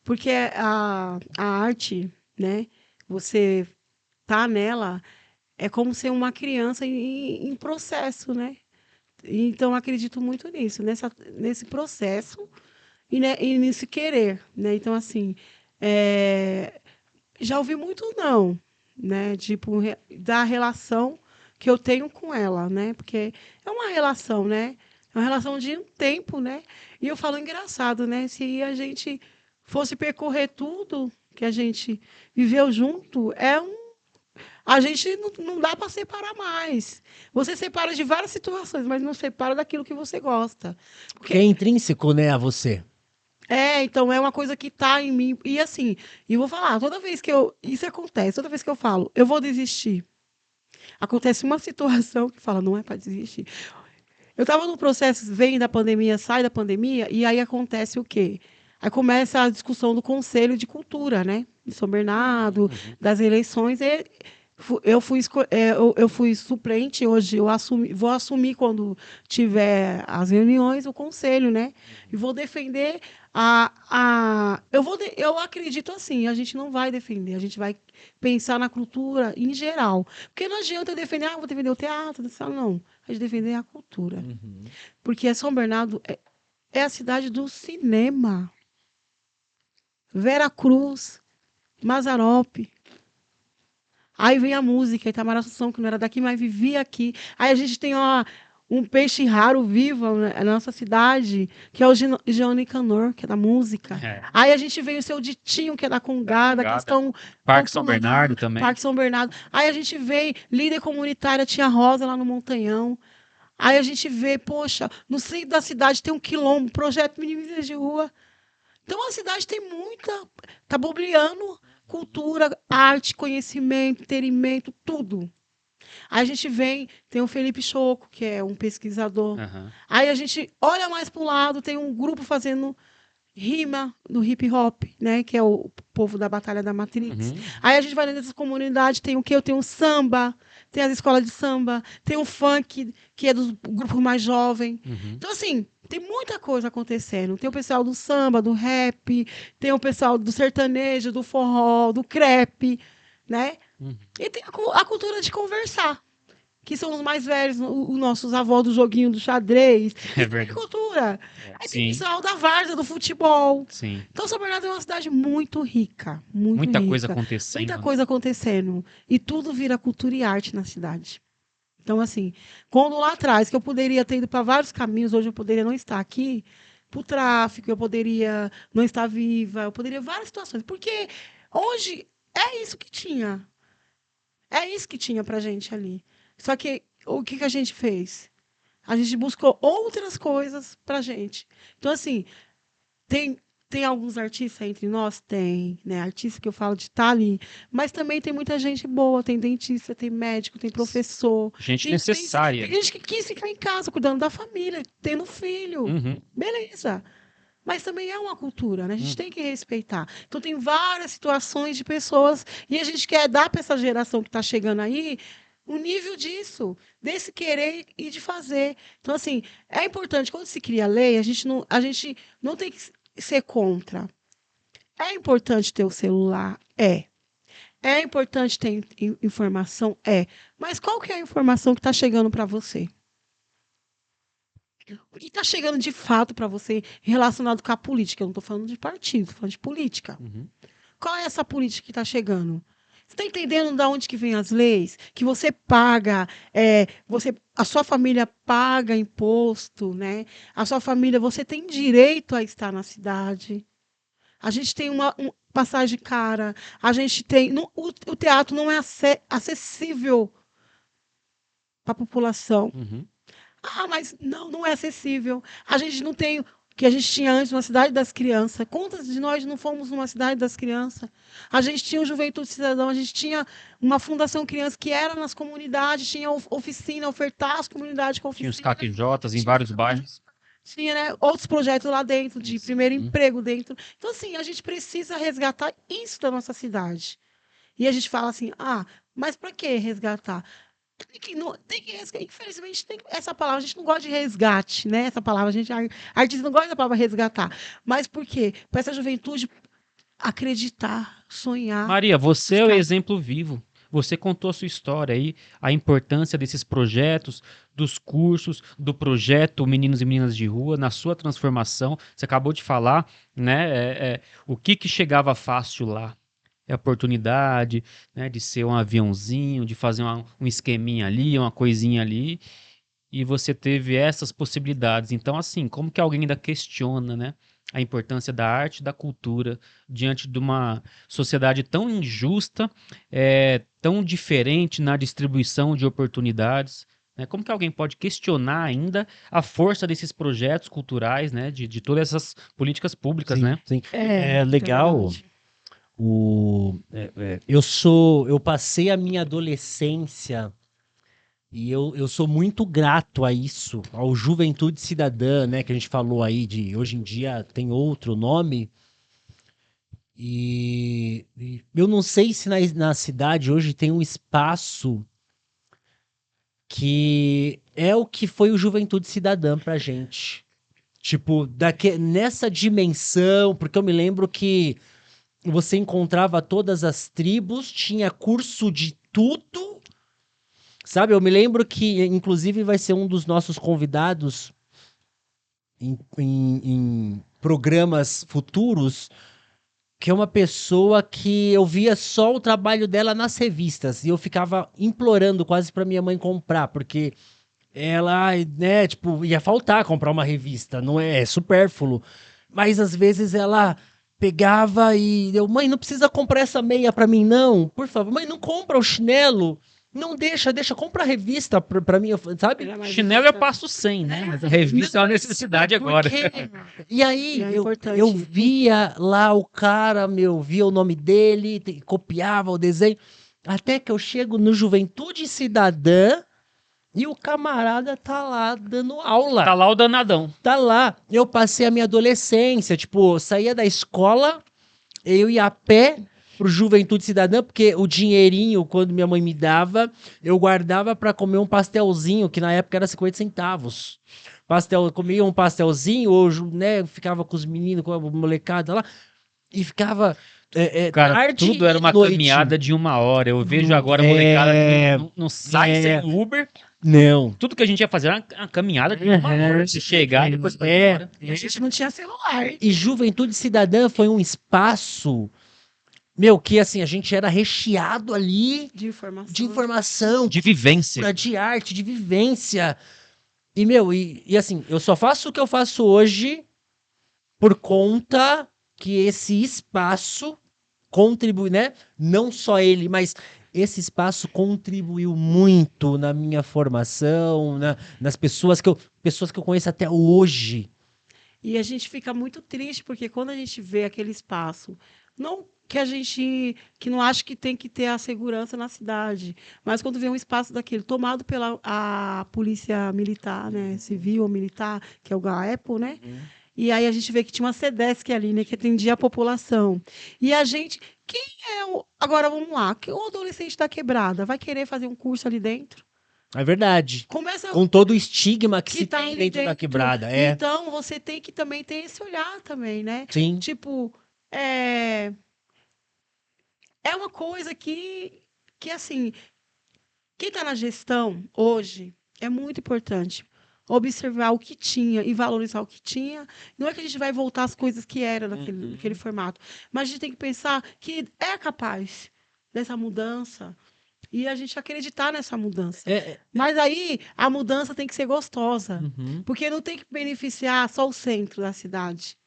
Porque a arte, né? Você tá nela, é como ser uma criança em processo, né? Então, acredito muito nisso, nesse processo e nesse querer, né? Então, assim, já ouvi muito não, né? Tipo, da relação que eu tenho com ela, né? Porque é uma relação, né? É uma relação de um tempo, né? E eu falo engraçado, né? Se a gente fosse percorrer tudo que a gente viveu junto, a gente não dá para separar mais. Você separa de várias situações, mas não separa daquilo que você gosta. Que é intrínseco, né, a você. Então é uma coisa que tá em mim. E assim, e vou falar, toda vez que isso acontece, toda vez que eu falo, eu vou desistir. Acontece uma situação que fala, não é para desistir. Eu estava no processo, vem da pandemia, sai da pandemia, e aí acontece o quê? Aí começa a discussão do Conselho de Cultura, né? De São Bernardo, das eleições. Eu fui suplente, hoje vou assumir quando tiver as reuniões, o conselho, né? E vou defender eu acredito assim, a gente não vai defender, a gente vai pensar na cultura em geral. Porque não adianta eu defender, vou defender o teatro, não. A gente defender a cultura. Porque São Bernardo é a cidade do cinema. Vera Cruz, Mazarope. Aí vem a música, Itamar Assunção, que não era daqui, mas vivia aqui. Aí a gente tem um peixe raro vivo na nossa cidade, que é o Jean Nicanor, que é da música. Aí a gente vem o seu Ditinho, que é da Congada, questão... Parque São Bernardo também. Parque São Bernardo. Aí a gente vê líder comunitária, Tia Rosa, lá no Montanhão. Aí a gente vê, poxa, no centro da cidade tem um quilombo, projeto Meninas de Rua. Então a cidade tem tá borbulhando cultura, arte, conhecimento, entretenimento, tudo. Aí a gente tem o Felipe Choco, que é um pesquisador. Aí a gente olha mais para o lado, tem um grupo fazendo rima do hip hop, né? Que é o povo da Batalha da Matrix. Aí a gente vai dentro dessas comunidades, tem o quê? Tem o samba, tem as escolas de samba, tem o funk, que é do grupo mais jovem. Então, assim, tem muita coisa acontecendo. Tem o pessoal do samba, do rap, tem o pessoal do sertanejo, do forró, do crepe, né? E tem a cultura de conversar, que são os mais velhos, os nossos avós do joguinho do xadrez. É verdade. Cultura. Aí tem o pessoal da várzea, do futebol. Sim. Então, São Bernardo é uma cidade muito rica. Muita rica. coisa acontecendo. Muita coisa acontecendo. E tudo vira cultura e arte na cidade. Então, assim, quando lá atrás, que eu poderia ter ido para vários caminhos, hoje eu poderia não estar aqui, para o tráfico, eu poderia não estar viva, eu poderia várias situações. Porque hoje é isso que tinha. É isso que tinha pra gente ali. Só que o que a gente fez? A gente buscou outras coisas pra gente. Então, assim, tem alguns artistas entre nós? Tem, né? Artista que eu falo de estar ali. Mas também tem muita gente boa. Tem dentista, tem médico, tem professor. Gente necessária. Tem gente que quis ficar em casa, cuidando da família, tendo filho. Beleza. Mas também é uma cultura, né? A gente tem que respeitar. Então, tem várias situações de pessoas e a gente quer dar para essa geração que está chegando aí um nível disso, desse querer e de fazer. Então, assim, é importante, quando se cria lei, a gente não tem que ser contra. É importante ter o celular? É. É importante ter informação? É. Mas qual que é a informação que está chegando para você? O que está chegando de fato para você relacionado com a política? Eu não estou falando de partido, estou falando de política. Qual é essa política que está chegando? Você está entendendo de onde que vem as leis? Que você paga, a sua família paga imposto, né? A sua família, você tem direito a estar na cidade. A gente tem uma passagem cara, a gente tem. O teatro não é acessível para a população. Uhum. Ah, mas não é acessível. A gente não tem o que a gente tinha antes, uma cidade das crianças. Quantas de nós não fomos numa cidade das crianças? A gente tinha o Juventude Cidadão, a gente tinha uma Fundação Criança que era nas comunidades, tinha oficina, ofertar as comunidades com Tinha oficina. os caquejotas em vários bairros. Tinha, né, outros projetos lá dentro, de primeiro emprego dentro. Então, assim, a gente precisa resgatar isso da nossa cidade. E a gente fala assim, mas para que resgatar? Tem que resgatar. Infelizmente, essa palavra, a gente não gosta de resgate, né? Essa palavra, artista não gosta da palavra resgatar. Mas por quê? Para essa juventude acreditar, sonhar. Maria, você é o buscar. exemplo vivo. Você contou a sua história aí, a importância desses projetos, dos cursos, do projeto Meninos e Meninas de Rua, na sua transformação. Você acabou de falar, né? O que chegava fácil lá? É a oportunidade, né, de ser um aviãozinho, de fazer um esqueminha ali, uma coisinha ali, e você teve essas possibilidades. Então, assim, como que alguém ainda questiona, né, a importância da arte e da cultura diante de uma sociedade tão injusta, tão diferente na distribuição de oportunidades? Né? Como que alguém pode questionar ainda a força desses projetos culturais, né, de todas essas políticas públicas, Sim, né? sim. É legal. verdade. Eu passei a minha adolescência e eu sou muito grato a isso, ao Juventude Cidadã, né, que a gente falou aí de hoje em dia tem outro nome. E eu não sei se na cidade hoje tem um espaço que é o que foi o Juventude Cidadã pra gente. Tipo, nessa dimensão, porque eu me lembro que você encontrava todas as tribos, tinha curso de tudo, sabe? Eu me lembro que, inclusive, vai ser um dos nossos convidados em programas futuros, que é uma pessoa que eu via só o trabalho dela nas revistas, e eu ficava implorando quase para minha mãe comprar, porque ela, né, tipo, ia faltar comprar uma revista, não é supérfluo, mas às vezes ela pegava e eu, mãe, não precisa comprar essa meia pra mim, não. Por favor, mãe, não compra o chinelo. Não deixa, compra a revista pra mim, sabe? Era mais Chinelo eu importante. passo 100, né? Mas a revista é uma necessidade agora. E aí, É importante. eu via lá o cara, via o nome dele, copiava o desenho, até que eu chego no Juventude Cidadã e o camarada tá lá dando aula. Tá lá o danadão. Tá lá. Eu passei a minha adolescência, tipo, eu saía da escola, eu ia a pé pro Juventude Cidadã, porque o dinheirinho, quando minha mãe me dava, eu guardava pra comer um pastelzinho, que na época era 50 centavos. Eu comia um pastelzinho, ou, né, ficava com os meninos, com a molecada lá, e ficava Cara, tarde tudo era e uma noite. caminhada de 1 hora. Eu vejo agora a molecada que não sai sem Uber. Não. Tudo que a gente ia fazer era uma caminhada de 1 hora. Se chegar e depois pra ir embora. E a gente não tinha celular. E Juventude Cidadã foi um espaço, que assim, a gente era recheado ali De informação. de informação, De vivência. de arte, de vivência. E assim, eu só faço o que eu faço hoje por conta que esse espaço contribui, né? Não só ele, mas esse espaço contribuiu muito na minha formação, nas pessoas que eu conheço até hoje. E a gente fica muito triste, porque quando a gente vê aquele espaço, não que não acha que tem que ter a segurança na cidade, mas quando vê um espaço daquele tomado pela a polícia militar, né, civil ou militar, que é o GAEPO, né? E aí a gente vê que tinha uma SEDESC ali, né, que atendia a população. E a gente, agora vamos lá, que o adolescente da quebrada vai querer fazer um curso ali dentro? É verdade. Começa Com todo o estigma que se tá tem ali dentro da quebrada. Então, você tem que também ter esse olhar também, né? Sim. Tipo, é uma coisa que assim, quem está na gestão hoje é muito importante observar o que tinha e valorizar o que tinha. Não é que a gente vai voltar às coisas que era daquele formato, mas a gente tem que pensar que é capaz dessa mudança e a gente acreditar nessa mudança. É, Mas aí a mudança tem que ser gostosa, uhum. porque não tem que beneficiar só o centro da cidade.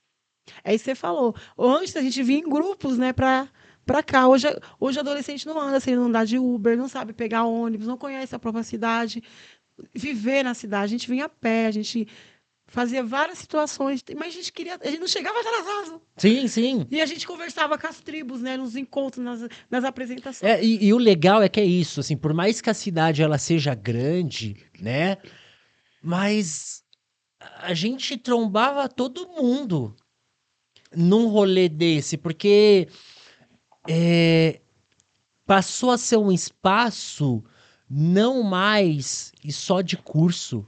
É isso que você falou. Antes a gente vinha em grupos, né, para cá. Hoje adolescente não anda sem andar de Uber, não sabe pegar ônibus, não conhece a própria cidade, viver na cidade. A gente vinha a pé, a gente fazia várias situações, mas a gente não chegava atrasado. Sim, sim. E a gente conversava com as tribos, né, nos encontros, nas apresentações. E o legal é que é isso, assim, por mais que a cidade ela seja grande, né? Mas a gente trombava todo mundo num rolê desse, porque passou a ser um espaço não mais e só de curso,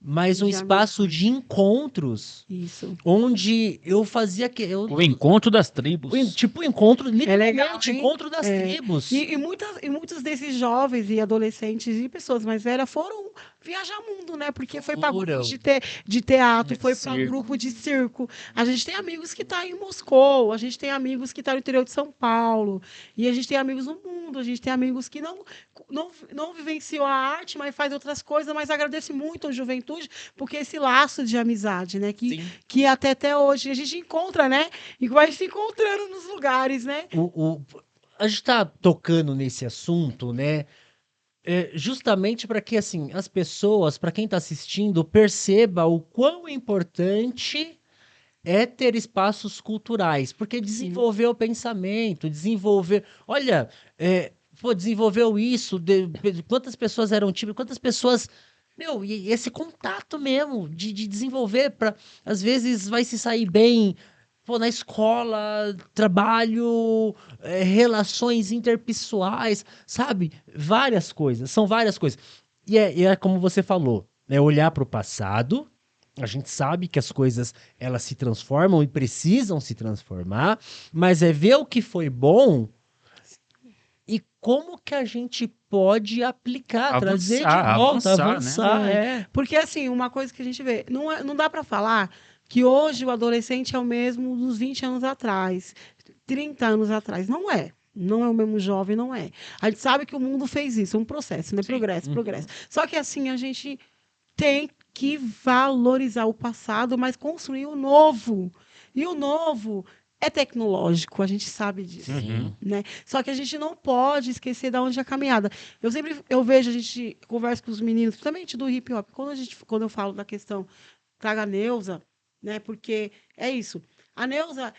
mas um De espaço de encontros, Isso. onde eu fazia que eu O encontro das tribos. tipo encontro, É legal, literalmente hein? encontro das É. tribos. E muitos desses jovens e adolescentes e pessoas mais velhas foram viajar mundo, né? Porque foi para Foram. grupos de teatro, foi para Circo. grupo de circo. A gente tem amigos que tá em Moscou, a gente tem amigos que tá no interior de São Paulo, e a gente tem amigos no mundo, a gente tem amigos que não vivenciou a arte, mas faz outras coisas, mas agradece muito a juventude, porque esse laço de amizade, né? Sim. Que até hoje a gente encontra, né? E vai se encontrando nos lugares, né? A gente tá tocando nesse assunto, né? Justamente para que assim as pessoas, para quem está assistindo, perceba o quão importante é ter espaços culturais, porque desenvolveu o pensamento, olha, desenvolveu isso, quantas pessoas eram tímidas, quantas pessoas, meu, e esse contato mesmo de desenvolver para, às vezes vai se sair bem. Pô, na escola, trabalho, relações interpessoais, sabe? Várias coisas, são várias coisas. E é como você falou, né? Olhar para o passado, a gente sabe que as coisas elas se transformam e precisam se transformar, mas é ver o que foi bom e como que a gente pode aplicar, trazer de volta, avançar. né? Porque, assim, uma coisa que a gente vê, não dá para falar que hoje o adolescente é o mesmo dos 20 anos atrás, 30 anos atrás. Não é. Não é o mesmo jovem, não é. A gente sabe que o mundo fez isso, é um processo, né? Progresso, progresso. Só que, assim, a gente tem que valorizar o passado, mas construir o novo. E o novo é tecnológico, a gente sabe disso, né? Só que a gente não pode esquecer de onde é a caminhada. Eu vejo, a gente conversa com os meninos, principalmente do hip hop, quando eu falo da questão, traga a Neuza, né? Porque é isso. A Neuza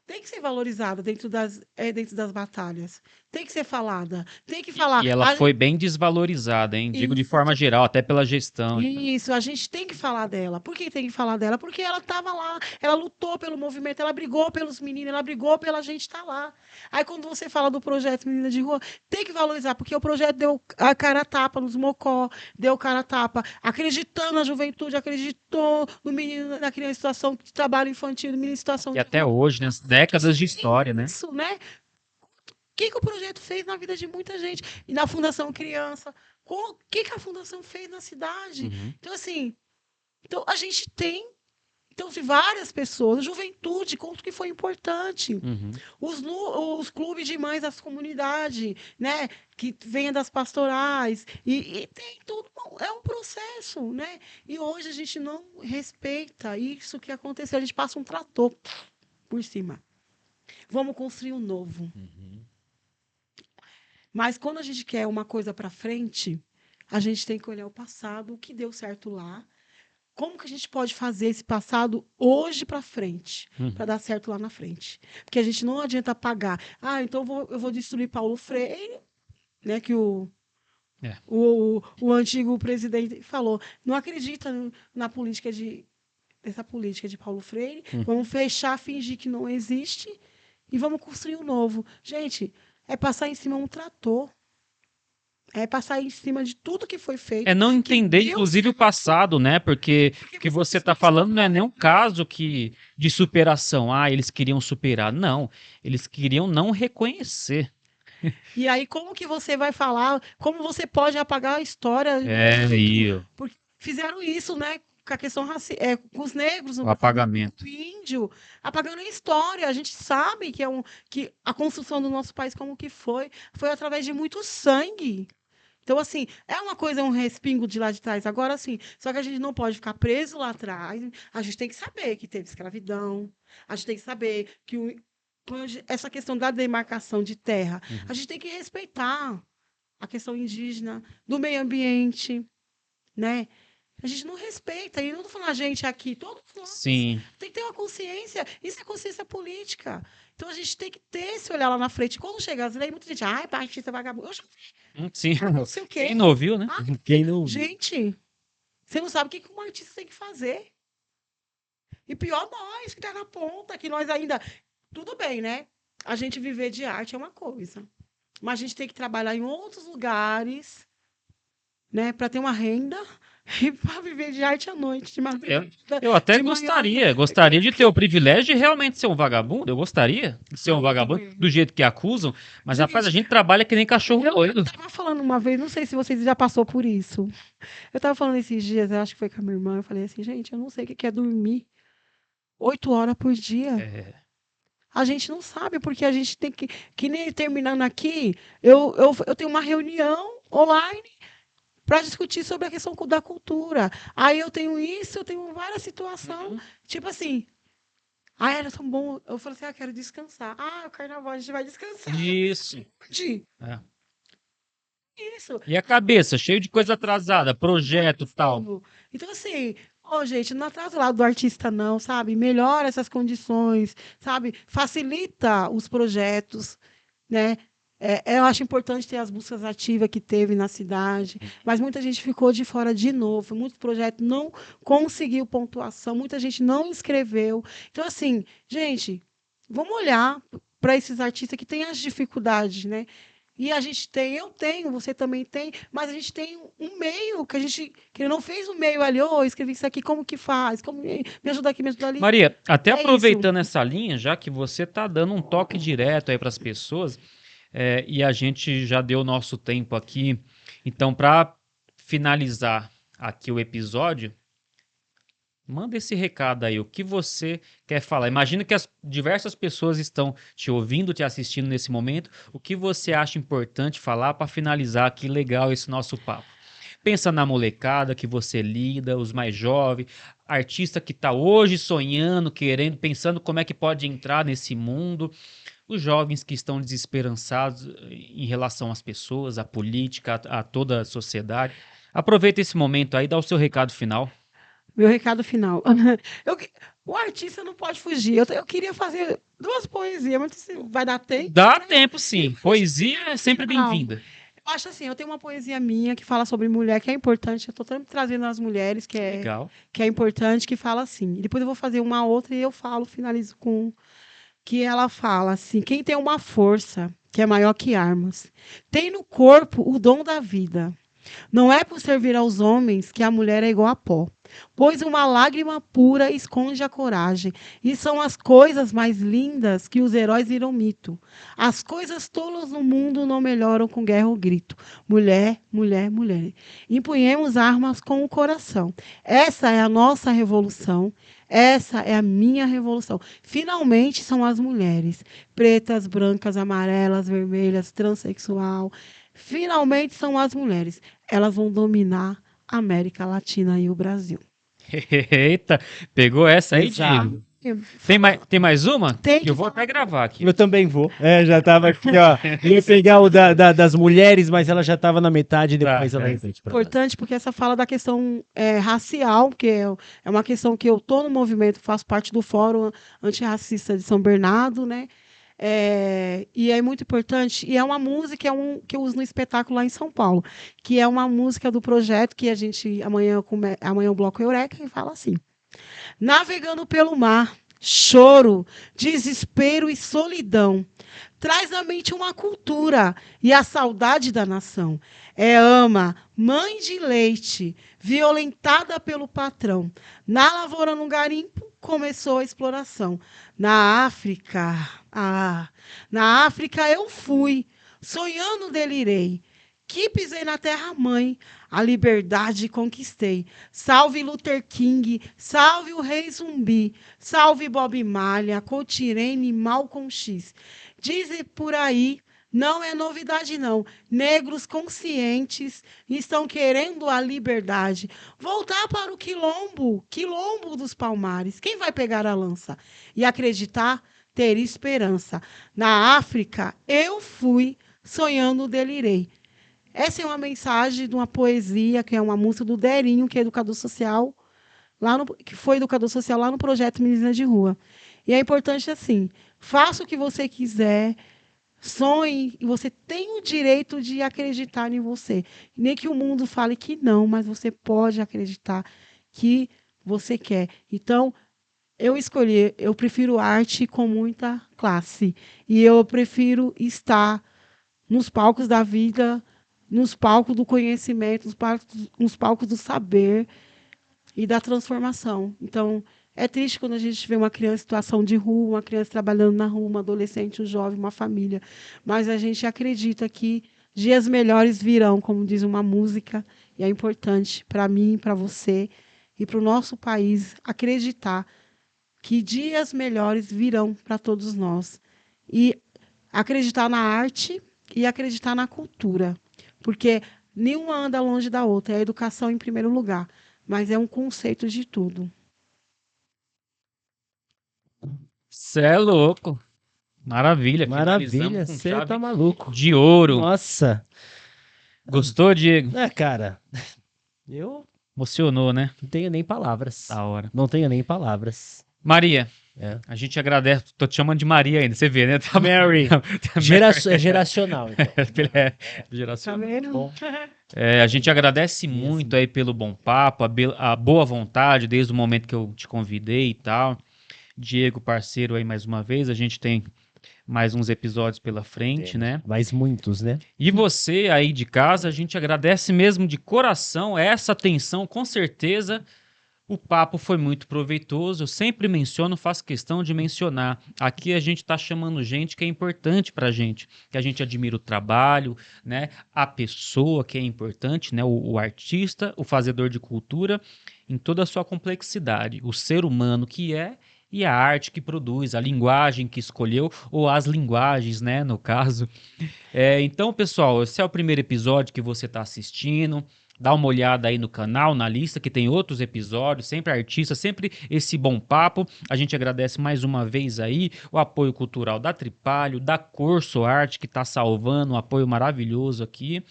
tem que ser valorizada dentro das batalhas. Tem que ser falada. Tem que falar. E ela foi bem desvalorizada, hein? Digo de forma geral, até pela gestão. Isso, a gente tem que falar dela. Por que tem que falar dela? Porque ela estava lá, ela lutou pelo movimento, ela brigou pelos meninos, ela brigou pela gente estar lá. Aí quando você fala do projeto Menina de Rua, tem que valorizar, porque o projeto deu a cara a tapa nos Mocó, deu cara a tapa, acreditando na juventude, acreditou no menino, na criança em situação de trabalho infantil, no menino em situação E até hoje, né? Décadas de história, né? Isso, né? O que o projeto fez na vida de muita gente? E na Fundação Criança. O que a Fundação fez na cidade? Então, assim, a gente tem várias pessoas, juventude, quanto que foi importante. Os clubes de mães das comunidades, né? Que vêm das pastorais. E tem tudo. É um processo, né? E hoje a gente não respeita isso que aconteceu. A gente passa um trator por cima. Vamos construir um novo. Mas quando a gente quer uma coisa para frente, a gente tem que olhar o passado, o que deu certo lá. Como que a gente pode fazer esse passado hoje para frente, para dar certo lá na frente? Porque a gente não adianta apagar. Então eu vou destruir Paulo Freire, né? Que o antigo presidente falou. Não acredita na política dessa política de Paulo Freire. Vamos fechar, fingir que não existe e vamos construir um novo. Gente, é passar em cima um trator. É passar em cima de tudo que foi feito. É não entender, inclusive, o passado, né? Porque o que você está falando não é nem um caso de superação. Eles queriam superar. Não, eles queriam não reconhecer. E aí, como que você vai falar? Como você pode apagar a história? Porque Porque fizeram isso, né? com a questão com os negros, O apagamento. o índio, apagando a história. A gente sabe que a construção do nosso país, como que foi através de muito sangue. Então, assim, é uma coisa, um respingo de lá de trás. Agora, assim, só que a gente não pode ficar preso lá atrás. A gente tem que saber que teve escravidão. A gente tem que saber que essa questão da demarcação de terra, a gente tem que respeitar a questão indígena, do meio ambiente, né? A gente não respeita. E não estou falando a gente aqui, todos nós. Sim. Tem que ter uma consciência. Isso é consciência política. Então, a gente tem que ter esse olhar lá na frente. Quando chega as leis, muita gente, artista vagabundo. Eu já Sim. não sei o quê. Quem não ouviu, né? Quem não... Gente, você não sabe o que um artista tem que fazer. E pior nós, que tá na ponta, que nós ainda... Tudo bem, né? A gente viver de arte é uma coisa. Mas a gente tem que trabalhar em outros lugares, né? Para ter uma renda e para viver de arte à noite, de madrugada. Eu até de gostaria de ter o privilégio de realmente ser um vagabundo. Eu gostaria de ser um vagabundo, do jeito que acusam, mas rapaz, a gente trabalha que nem cachorro doido. Eu tava falando uma vez, não sei se vocês já passou por isso. Eu tava falando esses dias, eu acho que foi com a minha irmã, eu falei assim, gente, eu não sei o que é dormir 8 horas por dia. A gente não sabe, porque a gente tem que nem terminando aqui, eu tenho uma reunião online para discutir sobre a questão da cultura. Aí eu tenho isso, eu tenho várias situações, tipo assim, era tão bom. Eu falei assim, quero descansar. O carnaval, a gente vai descansar. Isso. É. Isso. E a cabeça, cheio de coisa atrasada, projeto e tal. Então, assim, gente, não atrasa o lado do artista, não, sabe? Melhora essas condições, sabe? Facilita os projetos, né? Eu acho importante ter as buscas ativas que teve na cidade, mas muita gente ficou de fora de novo. Muitos projetos não conseguiu pontuação, muita gente não inscreveu. Então, assim, gente, vamos olhar para esses artistas que têm as dificuldades, né? E a gente tem, eu tenho, você também tem, mas a gente tem um meio que não fez um meio ali, escrevi isso aqui, como que faz? Como me ajuda aqui, me ajuda ali. Maria, até aproveitando essa linha, já que você está dando um toque direto aí para as pessoas, e a gente já deu o nosso tempo aqui, então para finalizar aqui o episódio, manda esse recado aí, o que você quer falar. Imagino que as diversas pessoas estão te ouvindo, te assistindo nesse momento. O que você acha importante falar para finalizar aqui legal esse nosso papo? Pensa na molecada que você lida, os mais jovens, artista que está hoje sonhando, querendo, pensando como é que pode entrar nesse mundo. Os jovens que estão desesperançados em relação às pessoas, à política, a toda a sociedade. Aproveita esse momento aí, dá o seu recado final. Meu recado final. O artista não pode fugir. Eu queria fazer 2 poesias, mas vai dar tempo? Dá tempo, sim. Poesia é sempre bem-vinda. Eu acho assim, eu tenho uma poesia minha que fala sobre mulher, que é importante. Eu estou sempre trazendo as mulheres, que é importante, que fala assim. E depois eu vou fazer uma outra e eu finalizo com... Que ela fala assim, quem tem uma força que é maior que armas, tem no corpo o dom da vida. Não é por servir aos homens que a mulher é igual a pó, pois uma lágrima pura esconde a coragem, e são as coisas mais lindas que os heróis viram mito. As coisas tolas no mundo não melhoram com guerra ou grito. Mulher, mulher, mulher. Empunhemos armas com o coração. Essa é a nossa revolução. Essa é a minha revolução. Finalmente são as mulheres, pretas, brancas, amarelas, vermelhas, transexual. Finalmente são as mulheres. Elas vão dominar a América Latina e o Brasil. Eita, pegou essa aí, Diego? Tem mais uma? Tem. Eu vou até gravar aqui. Eu também vou. Já tava aqui, ó. Eu ia pegar o das mulheres, mas ela já tava na metade, depois ela repete. Importante, porque essa fala da questão racial, que é uma questão que eu tô no movimento, faço parte do Fórum Antirracista de São Bernardo, né? E é muito importante, e é uma música que eu uso no espetáculo lá em São Paulo, que é uma música do projeto que a gente, amanhã o Bloco Eureka, que fala assim: navegando pelo mar, choro, desespero e solidão, traz na mente uma cultura e a saudade da nação. Ama, mãe de leite, violentada pelo patrão. Na lavoura, no garimpo, começou a exploração. Na África eu fui, sonhando delirei. que pisei na terra-mãe, a liberdade conquistei. Salve Luther King, salve o Rei Zumbi, salve Bob Marley, Colt Irene e Malcolm X. Dizem por aí, não é novidade não, negros conscientes estão querendo a liberdade. Voltar para o quilombo dos Palmares. Quem vai pegar a lança? E acreditar, ter esperança. Na África, eu fui, sonhando delirei. Essa é uma mensagem de uma poesia, que é uma música do Derinho, que é educador social, que foi educador social lá no projeto Meninas de Rua. E é importante assim, faça o que você quiser, sonhe, e você tem o direito de acreditar em você. Nem que o mundo fale que não, mas você pode acreditar que você quer. Então, eu prefiro arte com muita classe. E eu prefiro estar nos palcos da vida, nos palcos do conhecimento, nos palcos do saber e da transformação. Então, é triste quando a gente vê uma criança em situação de rua, uma criança trabalhando na rua, um adolescente, um jovem, uma família. Mas a gente acredita que dias melhores virão, como diz uma música, e é importante para mim, para você e para o nosso país acreditar que dias melhores virão para todos nós. E acreditar na arte e acreditar na cultura. Porque nenhuma anda longe da outra. É a educação em primeiro lugar. Mas é um conceito de tudo. Cê é louco. Maravilha. Maravilha, finalizamos com você chave tá maluco. de ouro. Nossa. Gostou, Diego? Cara, eu Emocionou, né? não tenho nem palavras. Da hora. Não tenho nem palavras. Maria, É. a gente agradece. Tô te chamando de Maria ainda, você vê, né? Tá Mary. Tá É geracional, então. É, Tá geracional. vendo? Bom. A gente agradece muito aí pelo bom papo, a boa vontade desde o momento que eu te convidei e tal. Diego, parceiro aí mais uma vez, a gente tem mais uns episódios pela frente, né? Mas muitos, né? E você aí de casa, a gente agradece mesmo de coração essa atenção, com certeza. O papo foi muito proveitoso, eu sempre menciono, faço questão de mencionar. Aqui a gente está chamando gente que é importante para a gente, que a gente admira o trabalho, né? A pessoa que é importante, né? O artista, o fazedor de cultura, em toda a sua complexidade. O ser humano que é e a arte que produz, a linguagem que escolheu, ou as linguagens, né? No caso. Então, pessoal, esse é o primeiro episódio que você está assistindo. Dá uma olhada aí no canal, na lista, que tem outros episódios, sempre artista, sempre esse bom papo. A gente agradece mais uma vez aí o apoio cultural da Tripalho, da Corso Arte, que está salvando um apoio maravilhoso aqui.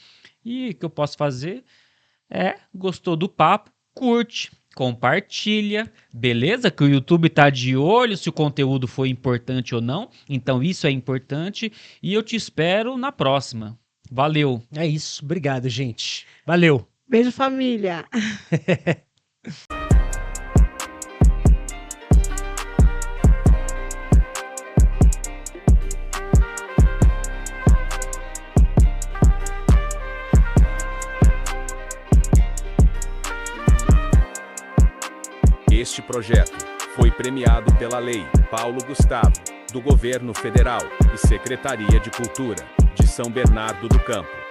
E o que eu posso fazer gostou do papo? Curte, compartilha, beleza? Que o YouTube tá de olho se o conteúdo foi importante ou não. Então isso é importante e eu te espero na próxima. Valeu! É isso. Obrigado, gente. Valeu. Beijo, família. Este projeto foi premiado pela Lei Paulo Gustavo, do Governo Federal e Secretaria de Cultura de São Bernardo do Campo.